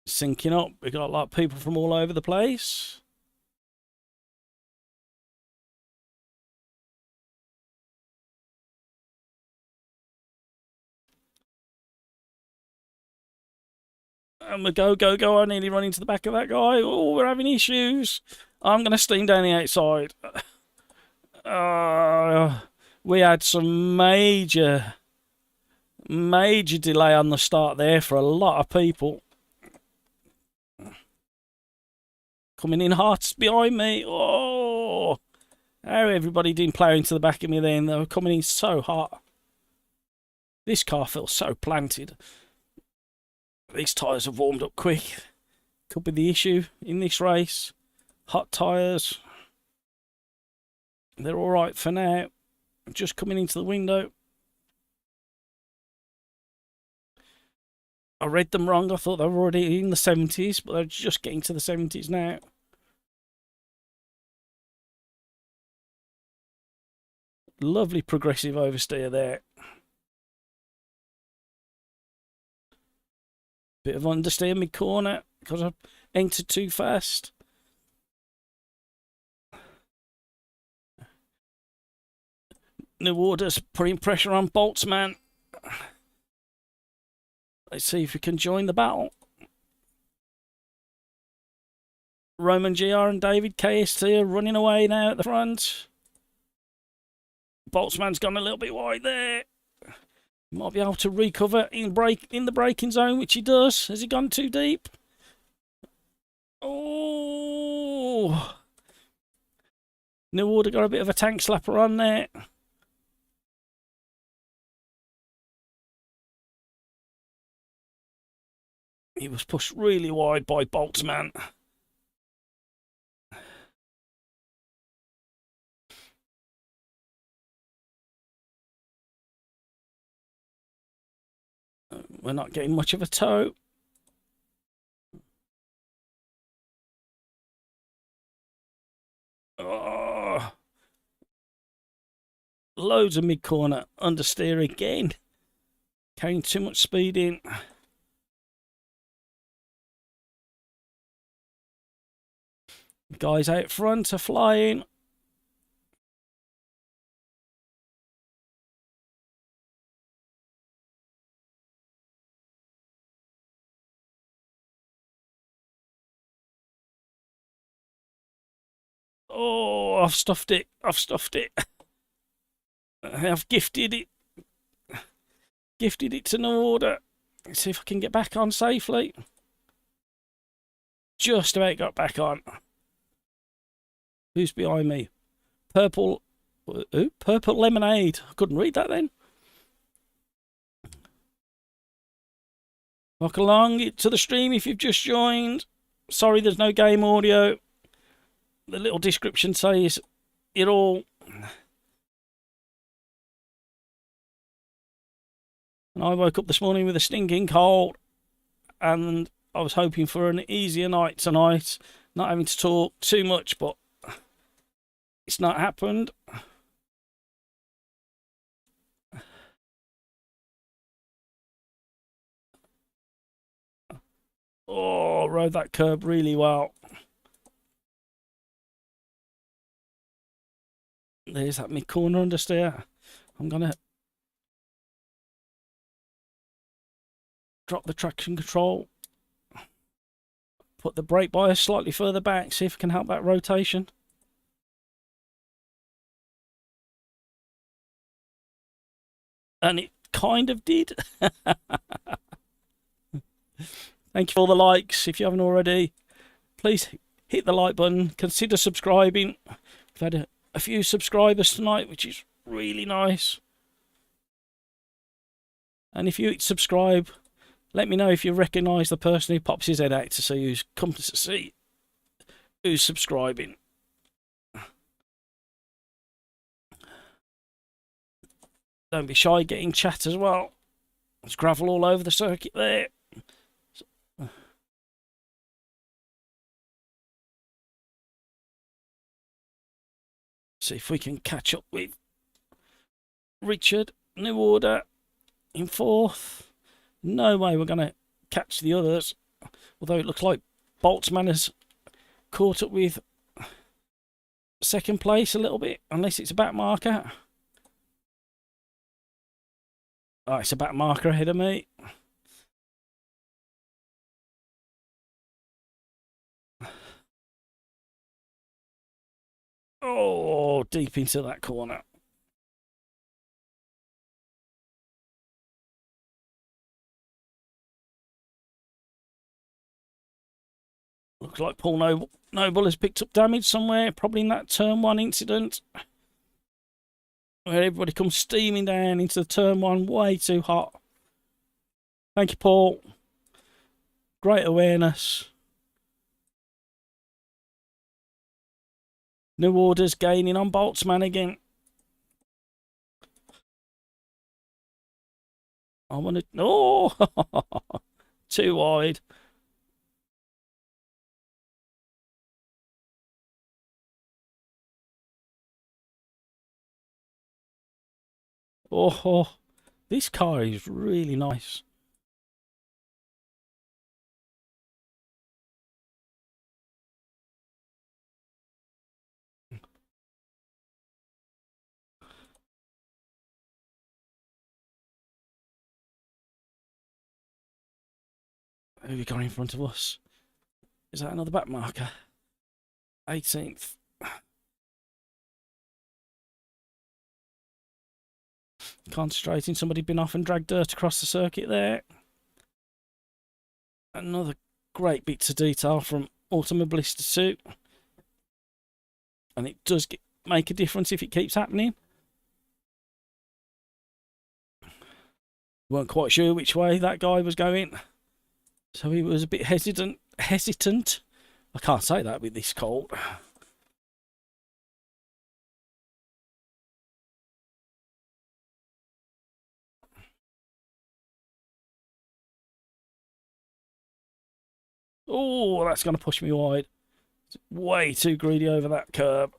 Syncing up. We got a lot of people from all over the place. And we go. I nearly run into the back of that guy. Oh, we're having issues. I'm going to steam down the outside. We had some major delay on the start there for a lot of people. Coming in hot behind me. Oh, how everybody didn't plough into the back of me then. They were coming in so hot. This car feels so planted. These tyres have warmed up quick. Could be the issue in this race. Hot tyres. They're all right for now. Just coming into the window. I read them wrong. I thought they were already in the 70s, but they're just getting to the 70s now. Lovely progressive oversteer there. Bit of understeer mid-corner because I entered too fast. New orders putting pressure on Boltzmann. Let's see if we can join the battle. Roman GR and David KST are running away now at the front. Boltzmann's gone a little bit wide there. Might be able to recover in the braking zone, which he does. Has he gone too deep? Oh! New Order got a bit of a tank slapper on there. He was pushed really wide by Boltzmann. We're not getting much of a tow. Oh. Loads of mid-corner understeer again. Carrying too much speed in. The guys out front are flying. Oh, I've stuffed it. I've stuffed it. I've gifted it. Gifted it to New Order. Let's see if I can get back on safely. Just about got back on. Who's behind me? Purple. Ooh, Purple Lemonade. I couldn't read that then. Walk along to the stream if you've just joined. Sorry, there's no game audio. The little description says it all. And I woke up this morning with a stinking cold, and I was hoping for an easier night tonight, not having to talk too much, but it's not happened. Oh, rode that curb really well. There's that mid-corner understeer. I'm going to drop the traction control. Put the brake bias slightly further back, see if I can help that rotation. And it kind of did. Thank you for all the likes. If you haven't already, please hit the like button. Consider subscribing. We've had a few subscribers tonight, which is really nice. And if you subscribe, let me know if you recognise the person who pops his head out to see who's come to see who's subscribing. Don't be shy getting chat as well. There's gravel all over the circuit there. See if we can catch up with Richard. New Order in fourth. No way we're going to catch the others. Although it looks like Boltzmann has caught up with second place a little bit. Unless it's a back marker. Oh, it's a back marker ahead of me. Oh, deep into that corner. Looks like Paul Noble has picked up damage somewhere, probably in that turn one incident. Where everybody comes steaming down into the turn one, way too hot. Thank you, Paul. Great awareness. New Order's gaining on Boltzmann again. I want to... Oh! Too wide. Oh, this car is really nice. Who have we got in front of us? Is that another back marker? 18th. Concentrating. Somebody been off and dragged dirt across the circuit there. Another great bits of detail from Automobilista 2. And it does make a difference if it keeps happening. Weren't quite sure which way that guy was going, so he was a bit hesitant. I can't say that with this cold. Oh, that's going to push me wide. It's way too greedy over that curb.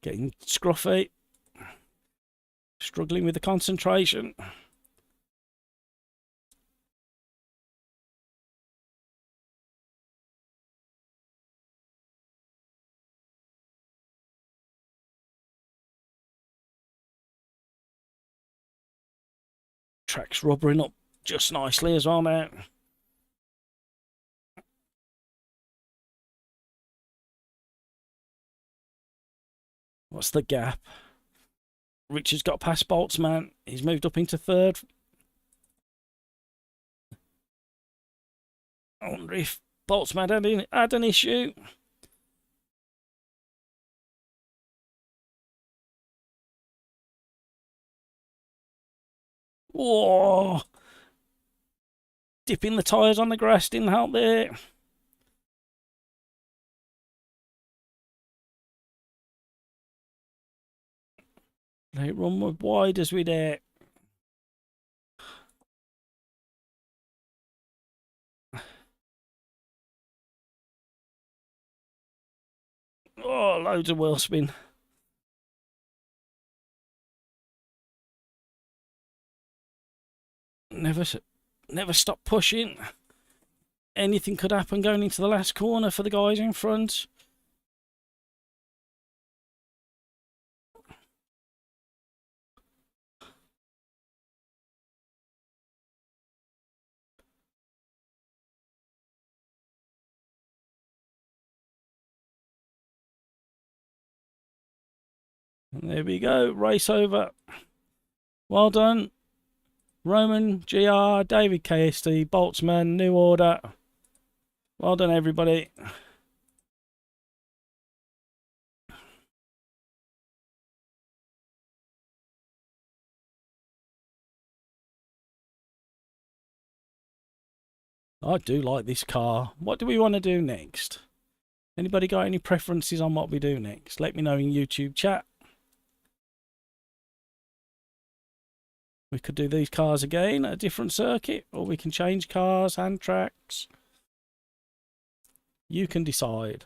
Getting scruffy. Struggling with the concentration. Track's rubbering up just nicely as well now. What's the gap? Richard's got past Boltzmann. He's moved up into third. I wonder if Boltzmann had an issue. Whoa! Dipping the tyres on the grass didn't help there. They run wide as we dare. Oh, loads of wheel spin. Never stop pushing. Anything could happen going into the last corner for the guys in front. And there we go, race over. Well done. Roman, GR, David KSD, Boltzmann, New Order. Well done, everybody. I do like this car. What do we want to do next? Anybody got any preferences on what we do next? Let me know in YouTube chat. We could do these cars again at a different circuit, or we can change cars and tracks. You can decide.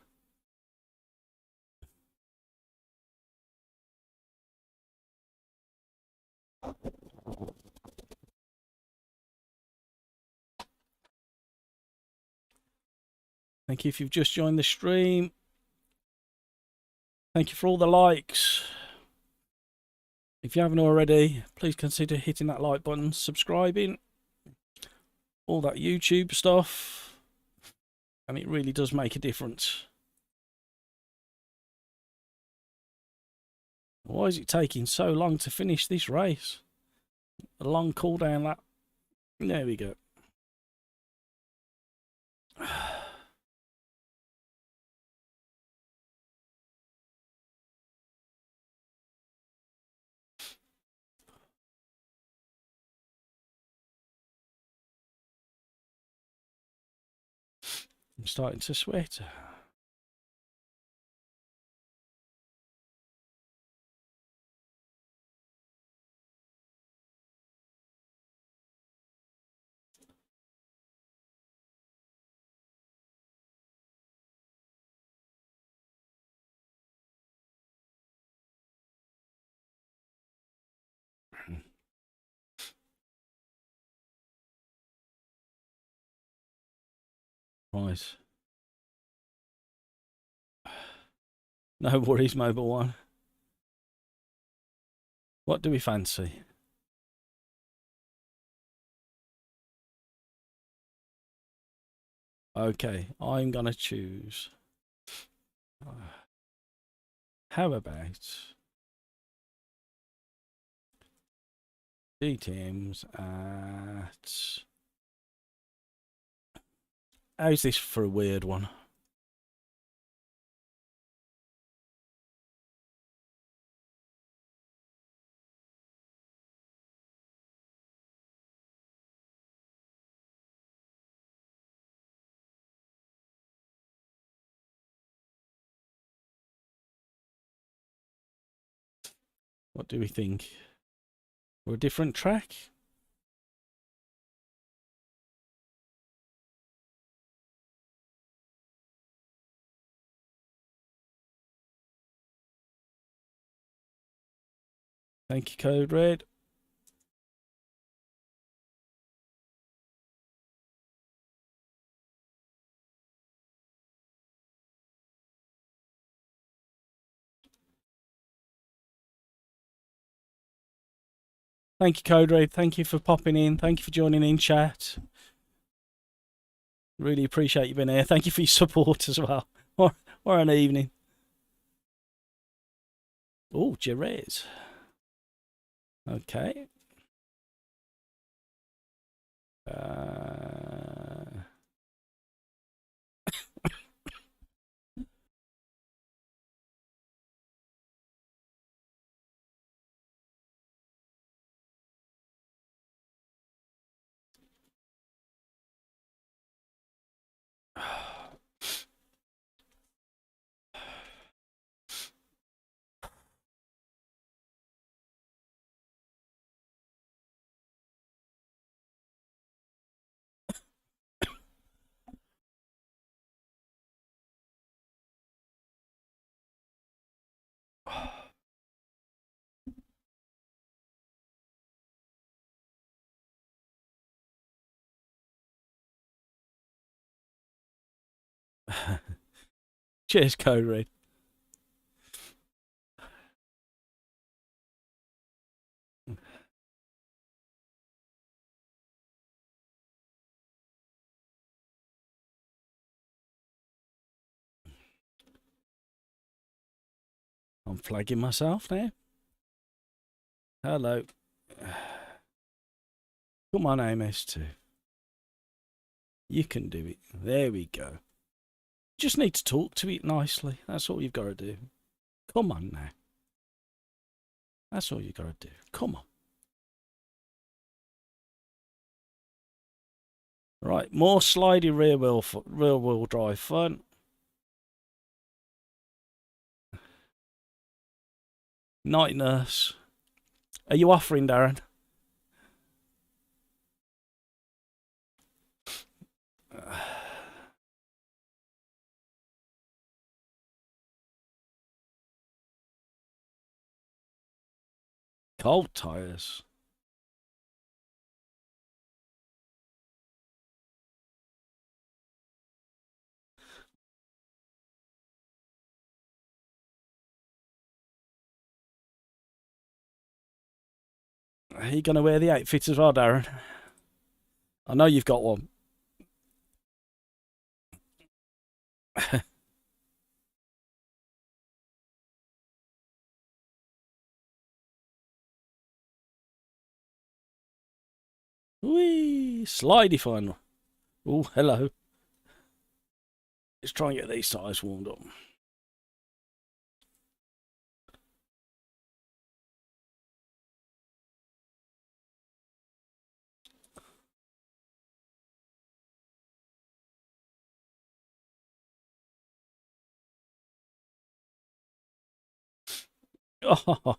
Thank you if you've just joined the stream. Thank you for all the likes. If you haven't already, please consider hitting that like button, subscribing, all that YouTube stuff, and it really does make a difference. Why is it taking so long to finish this race? A long cooldown lap. There we go. I'm starting to sweat. Right. No worries, Mobile One. What do we fancy? Okay, I'm gonna choose. How about D teams at... How's this for a weird one? What do we think? Or a different track? Thank you, Code Red. Thank you, Code Red. Thank you for popping in. Thank you for joining in chat. Really appreciate you being here. Thank you for your support as well. Or an evening. Oh, Jerez. Okay. Cheers, Code Red. I'm flagging myself now. Hello. Come on, MS2. You can do it. There we go. Just need to talk to it nicely. That's all you've got to do. Come on now. That's all you've got to do. Come on. Right, more slidey rear wheel drive fun. Night nurse. Are you offering, Darren? Cold tires. Are you going to wear the outfit as well, Darren? I know you've got one. Whee! Slidey fun. Oh, hello. Let's try and get these tires warmed up. Oh.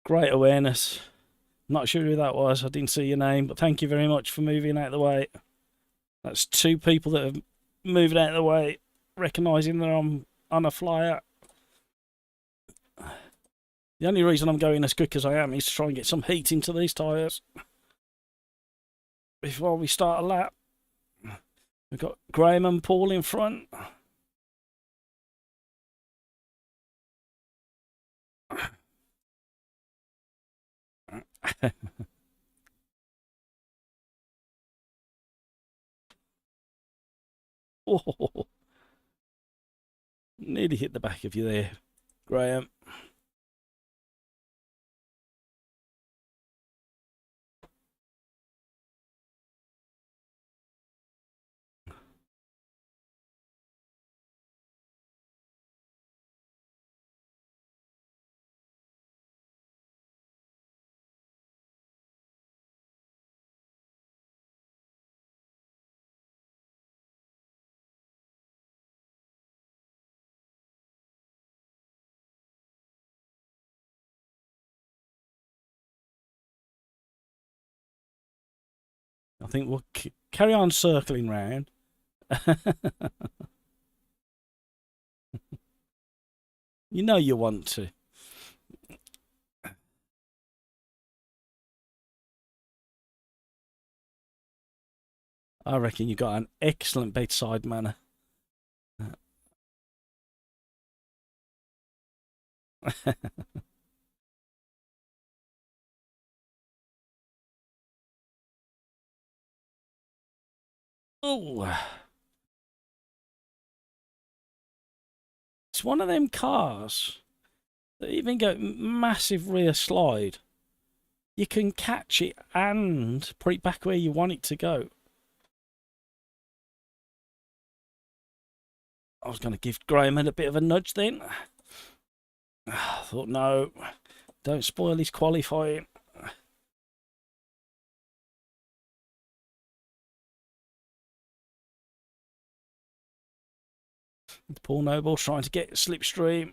Great awareness. Not sure who that was. I didn't see your name, but thank you very much for moving out of the way. That's two people that have moved out of the way, recognising that I'm on a flyer. The only reason I'm going as quick as I am is to try and get some heat into these tyres before we start a lap. We've got Graham and Paul in front. Oh, nearly hit the back of you there, Graham. I think we'll carry on circling round. You know you want to. I reckon you got an excellent bedside manner. Oh, it's one of them cars that even go massive rear slide. You can catch it and put it back where you want it to go. I was going to give Graham a bit of a nudge then. I thought, no, don't spoil his qualifying. Paul Noble's trying to get slipstream.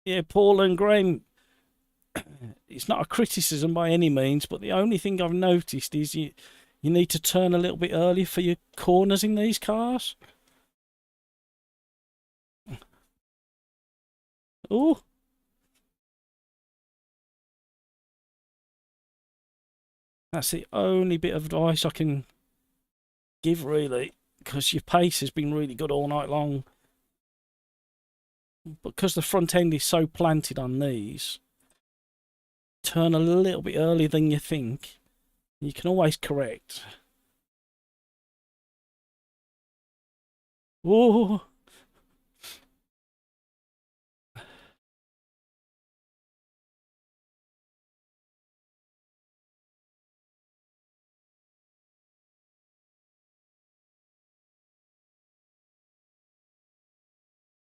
Yeah, Paul and Graham, it's not a criticism by any means, but the only thing I've noticed is you need to turn a little bit early for your corners in these cars. Oh. That's the only bit of advice I can give, really, because your pace has been really good all night long. Because the front end is so planted on these, turn a little bit earlier than you think. You can always correct. Whoa!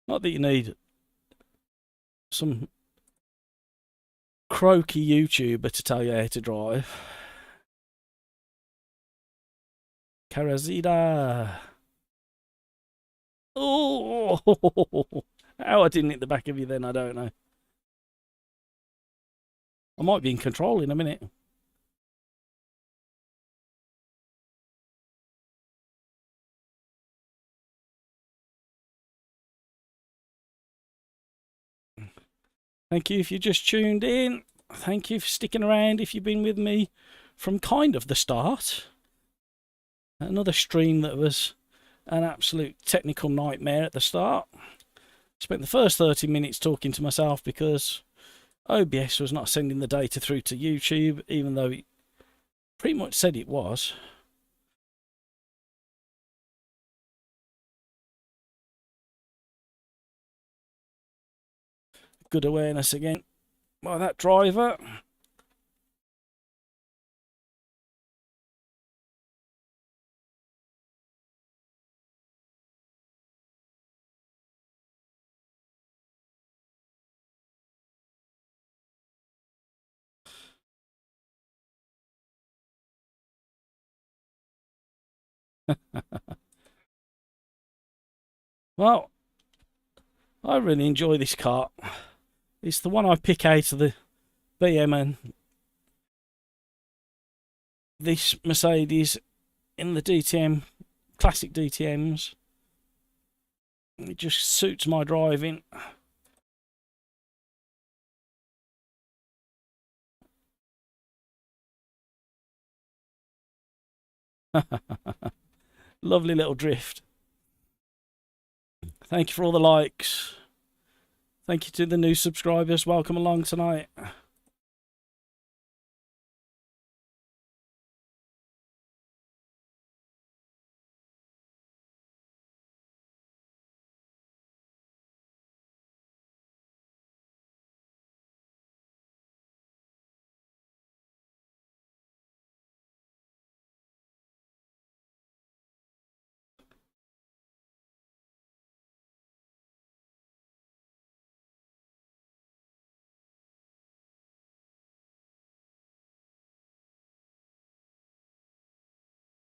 Not that you need some croaky YouTuber to tell you how to drive. Carazita. Oh! How I didn't hit the back of you then, I don't know. I might be in control in a minute. Thank you if you just tuned in. Thank you for sticking around if you've been with me from kind of the start. Another stream that was an absolute technical nightmare at the start. Spent the first 30 minutes talking to myself because OBS was not sending the data through to YouTube, even though it pretty much said it was. Good awareness again by that driver. Well, I really enjoy this car. It's the one I pick out of the BM and this Mercedes in the DTM classic DTMs. It just suits my driving. Lovely little drift. Thank you for all the likes. Thank you to the new subscribers. Welcome along tonight.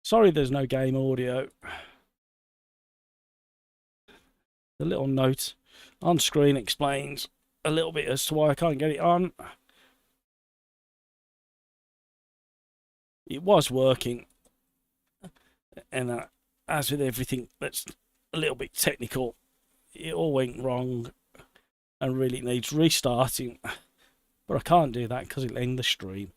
Sorry there's no game audio. The little note on screen explains a little bit as to why I can't get it on. It was working, and as with everything that's a little bit technical, it all went wrong and really needs restarting. But I can't do that because it'll end the stream.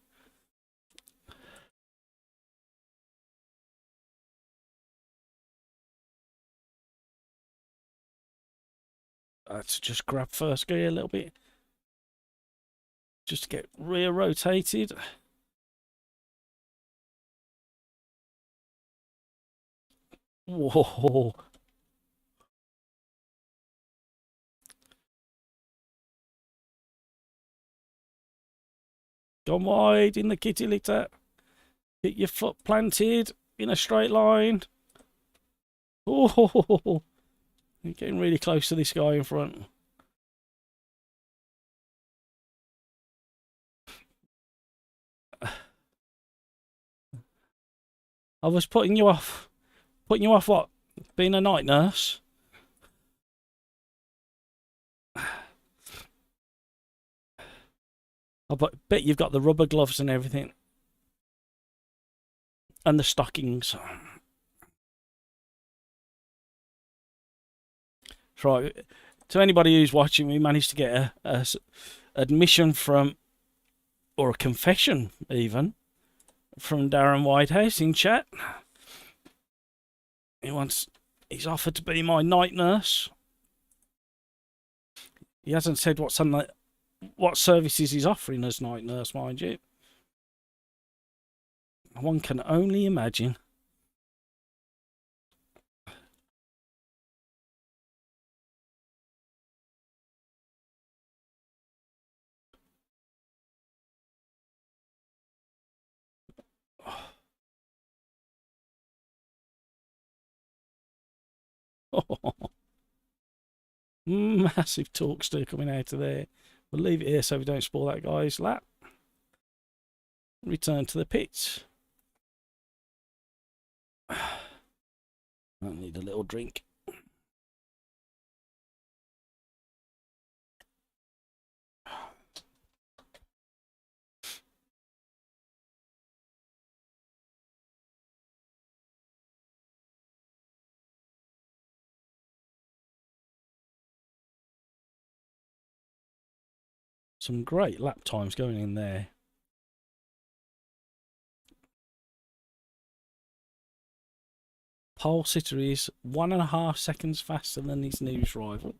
Let's just grab first gear a little bit, just to get rear rotated. Whoa. Gone wide in the kitty litter. Get your foot planted in a straight line. Oh, you're getting really close to this guy in front. I was putting you off. Putting you off what? Being a night nurse? I bet you've got the rubber gloves and everything. And the stockings. Right. To anybody who's watching, we managed to get a admission from, or a confession even, from Darren Whitehouse in chat. He's offered to be my night nurse. He hasn't said what services he's offering as night nurse, mind you. One can only imagine. Massive torque stir coming out of there. We'll leave it here so we don't spoil that guy's lap. Return to the pits. I need a little drink. Some great lap times going in there. Pole sitter is 1.5 seconds faster than his news rival.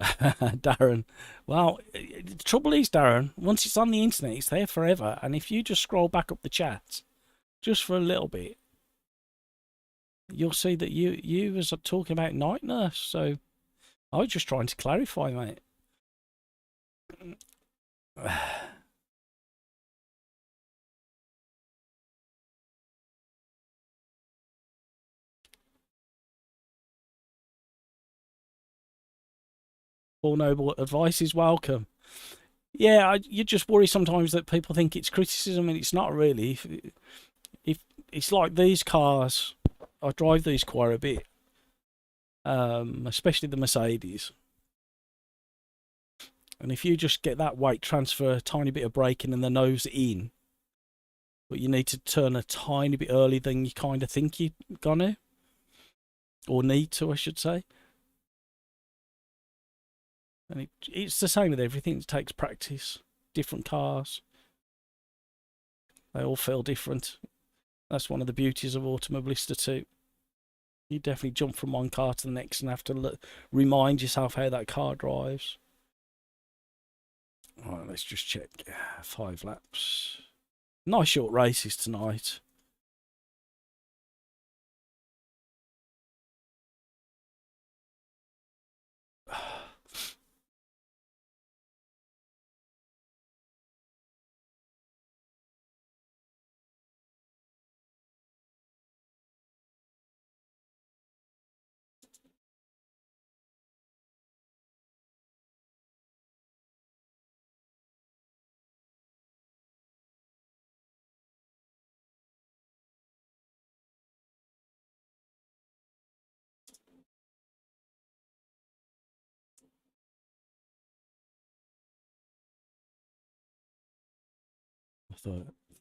Darren. Well, the trouble is, Darren, once it's on the internet, it's there forever. And if you just scroll back up the chat, just for a little bit, you'll see that you was talking about night nurse. So I was just trying to clarify, mate. All noble advice is welcome. Yeah, you just worry sometimes that people think it's criticism, and it's not really. If it's like these cars, I drive these quite a bit, especially the Mercedes. And if you just get that weight transfer, a tiny bit of braking and the nose in, but you need to turn a tiny bit earlier than you kind of think you're gonna, or need to, I should say. And it's the same with everything. It takes practice. Different cars, they all feel different. That's one of the beauties of Automobilista 2. You definitely jump from one car to the next and have to remind yourself how that car drives. All right, let's just check. 5 laps. Nice short races tonight.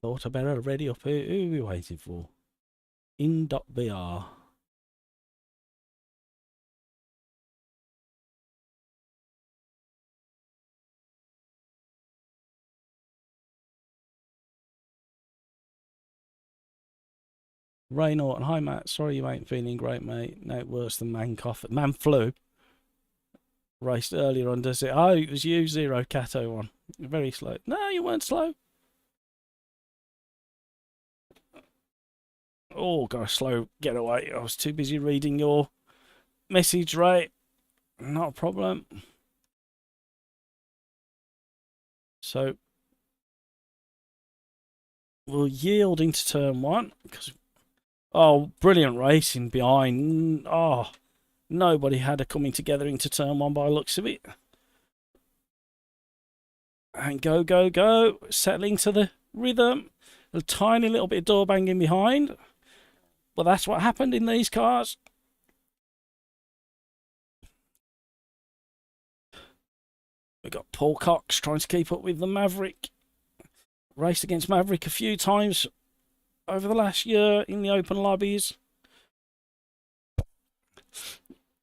Thought I better ready up. Who are we waiting for? In.br. Ray Norton, hi Matt. Sorry you ain't feeling great, mate. No worse than man cough. Man flu. Raced earlier on, does it? Oh, it was you, Zero Cato one. Very slow. No, you weren't slow. Oh, got a slow getaway. I was too busy reading your message, Ray. Not a problem. So we'll yield into turn 1 because brilliant racing behind. Oh, nobody had a coming together into turn 1 by the looks of it. And go, go, go. Settling to the rhythm. A tiny little bit of door banging behind. But that's what happened in these cars. We've got Paul Cox trying to keep up with the Maverick. Raced against Maverick a few times over the last year in the open lobbies.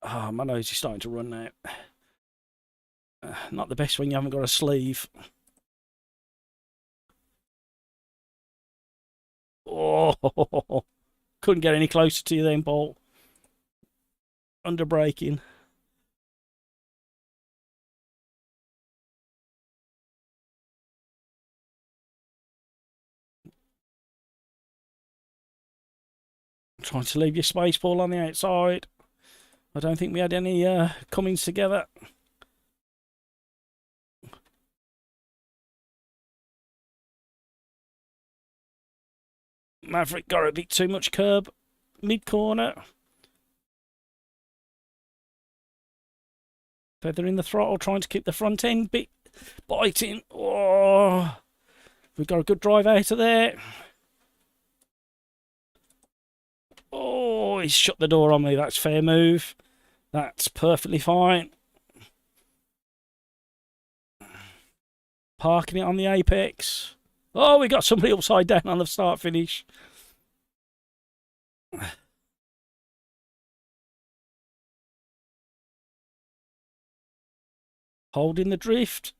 Oh, my nose is starting to run now. Not the best when you haven't got a sleeve. Oh, couldn't get any closer to you then, Paul. Under braking. Trying to leave your space, Paul, on the outside. I don't think we had any comings together. Maverick got a bit too much curb mid-corner. Feather in the throttle, trying to keep the front end bit biting. Oh, we've got a good drive out of there. Oh, he's shut the door on me. That's fair move. That's perfectly fine. Parking it on the apex. Oh, we got somebody upside down on the start finish. Holding the drift.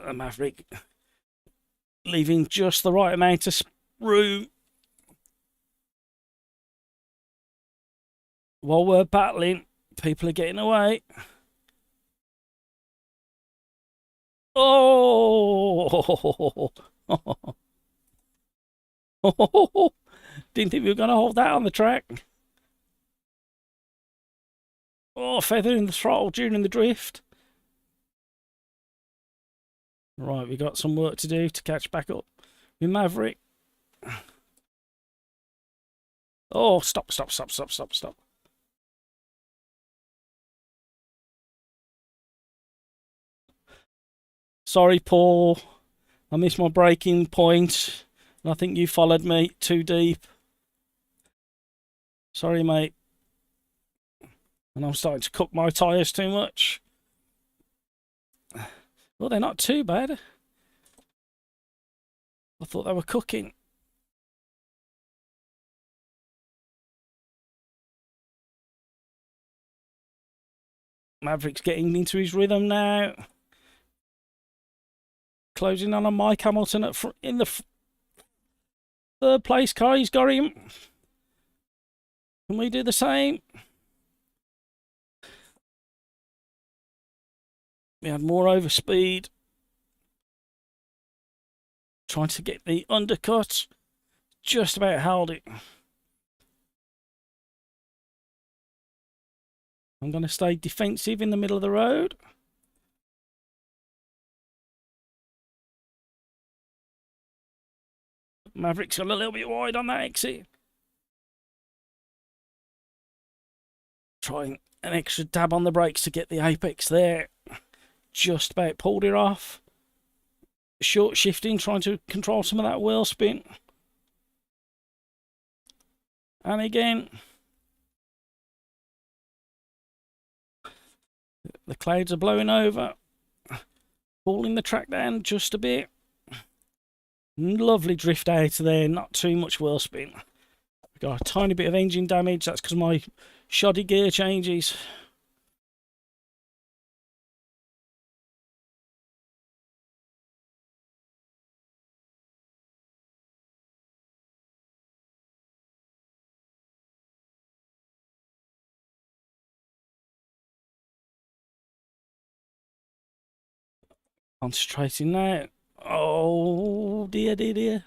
A Maverick leaving just the right amount of room while we're battling. People are getting away. Oh, didn't think we were going to hold that on the track. Oh, feather in the throttle during the drift. Right, we got some work to do to catch back up with Maverick. Oh, stop. Sorry, Paul. I missed my braking point. I think you followed me too deep. Sorry, mate. And I'm starting to cook my tyres too much. Well, they're not too bad. I thought they were cooking. Maverick's getting into his rhythm now. Closing on Mike Hamilton at in the third place car. He's got him. Can we do the same? We had more overspeed. Trying to get the undercut. Just about held it. I'm going to stay defensive in the middle of the road. Maverick's got a little bit wide on that exit. Trying an extra dab on the brakes to get the apex there. Just about pulled it off. Short shifting, trying to control some of that wheel spin. And again. The clouds are blowing over. Pulling the track down just a bit. Lovely drift out of there, not too much wheel spin. Got a tiny bit of engine damage, that's because of my shoddy gear changes. Concentrating now. Oh dear, dear, dear.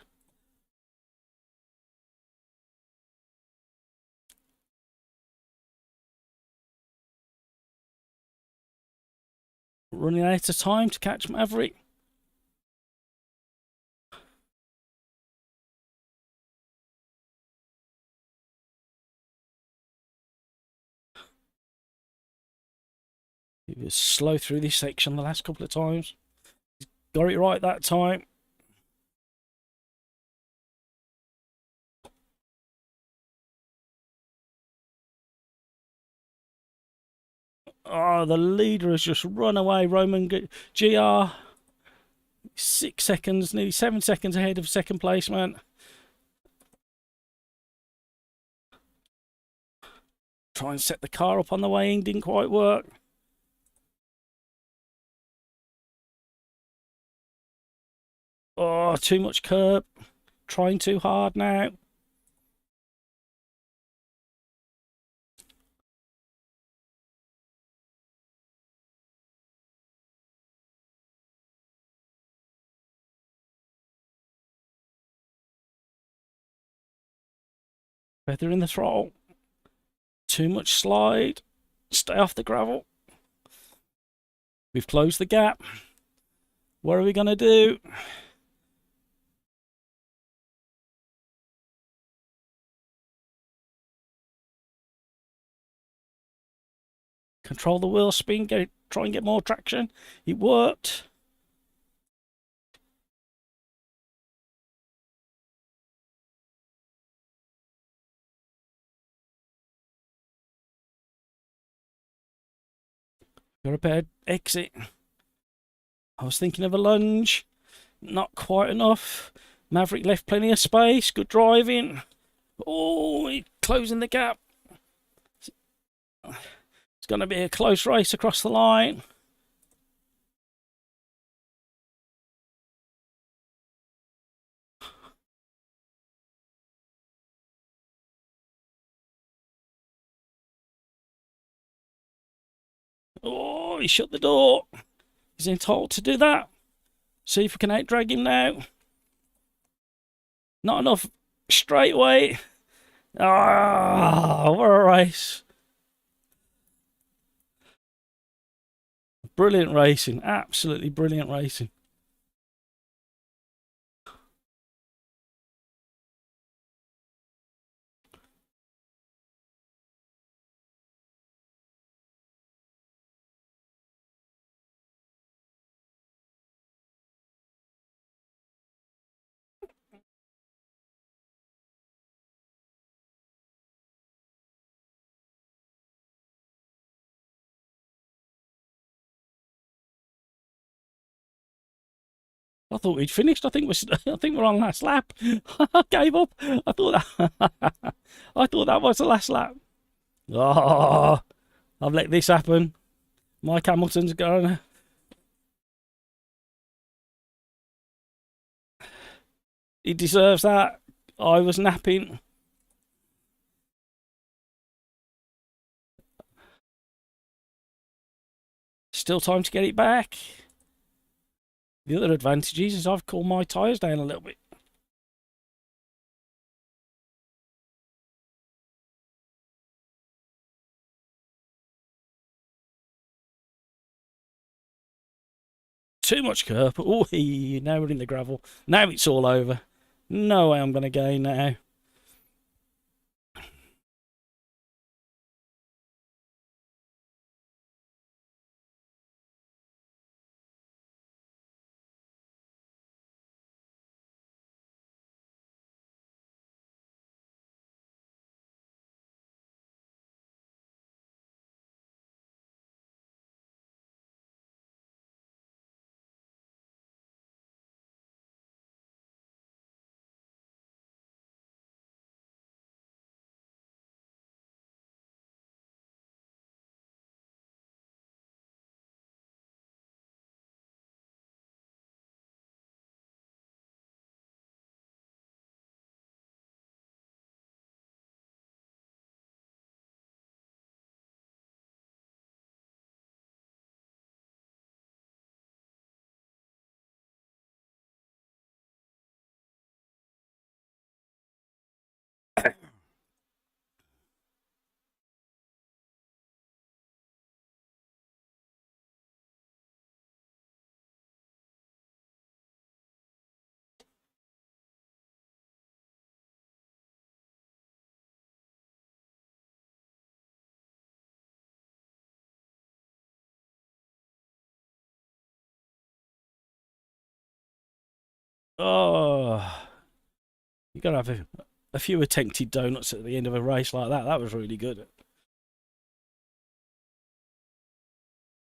Running out of time to catch Maverick. He was slow through this section the last couple of times. He's got it right that time. Oh, the leader has just run away. Roman GR. 6 seconds, nearly 7 seconds ahead of second placement. Try and set the car up on the way in, didn't quite work. Oh, too much curb. Trying too hard now. Feather in the throttle. Too much slide. Stay off the gravel. We've closed the gap. What are we going to do? Control the wheel spin. Try and get more traction. It worked. Got a bad exit. I was thinking of a lunge. Not quite enough. Maverick left plenty of space. Good driving. Oh, he's closing the gap. It's going to be a close race across the line. Oh, he shut the door. He's entitled to do that. See if we can out-drag him now. Not enough straight away. Ah, what a race. Brilliant racing. Absolutely brilliant racing. I thought we'd finished. I think we're on last lap. I gave up. I thought that was the last lap. Oh, I've let this happen. Mike Hamilton's going. He deserves that. I was napping. Still time to get it back. The other advantage is I've cooled my tyres down a little bit. Too much curb. Oh, now we're in the gravel. Now it's all over. No way I'm going to gain now. Oh, you got to have a few attempted donuts at the end of a race like that. That was really good.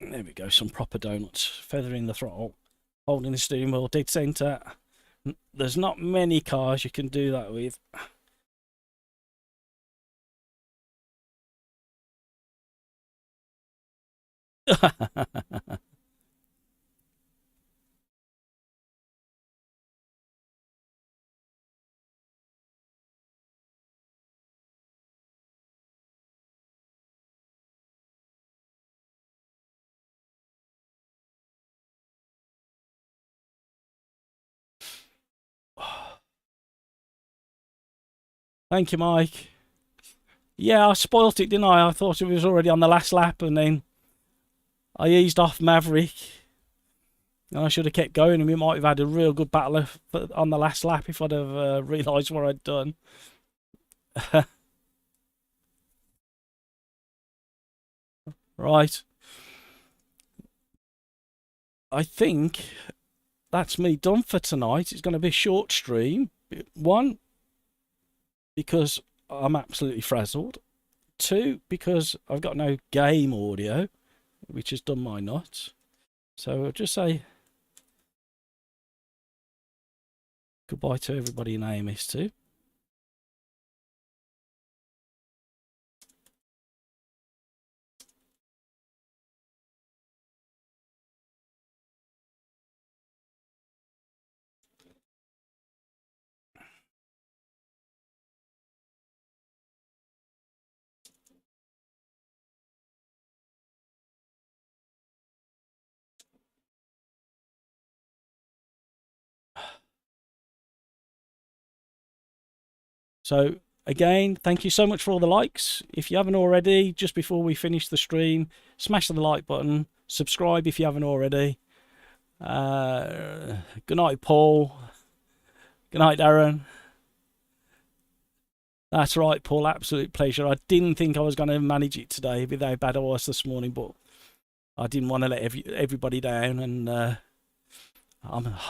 There we go, some proper donuts. Feathering the throttle, holding the steering wheel dead centre. There's not many cars you can do that with. Thank you, Mike. Yeah, I spoilt it, didn't I? I thought it was already on the last lap, and then I eased off Maverick. I should have kept going, and we might have had a real good battle on the last lap if I'd have realised what I'd done. Right. I think that's me done for tonight. It's going to be a short stream. One, because I'm absolutely frazzled. Two, because I've got no game audio, which has done my nuts. So I'll just say goodbye to everybody in AMS2. So again, thank you so much for all the likes. If you haven't already, just before we finish the stream, smash the like button, subscribe if you haven't already. Good night, Paul. Good night, Darren. That's right, Paul. Absolute pleasure. I didn't think I was going to manage it today with how bad I was this morning, but I didn't want to let everybody down, and I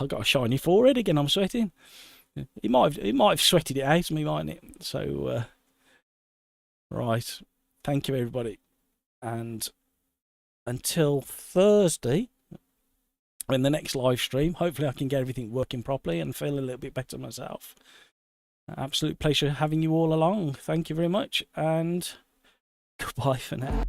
got a shiny forehead again. I'm sweating. It might have sweated it out of me, mightn't it? So right, thank you everybody, and until Thursday, in the next live stream. Hopefully I can get everything working properly and feel a little bit better myself. Absolute pleasure having you all along. Thank you very much, and goodbye for now.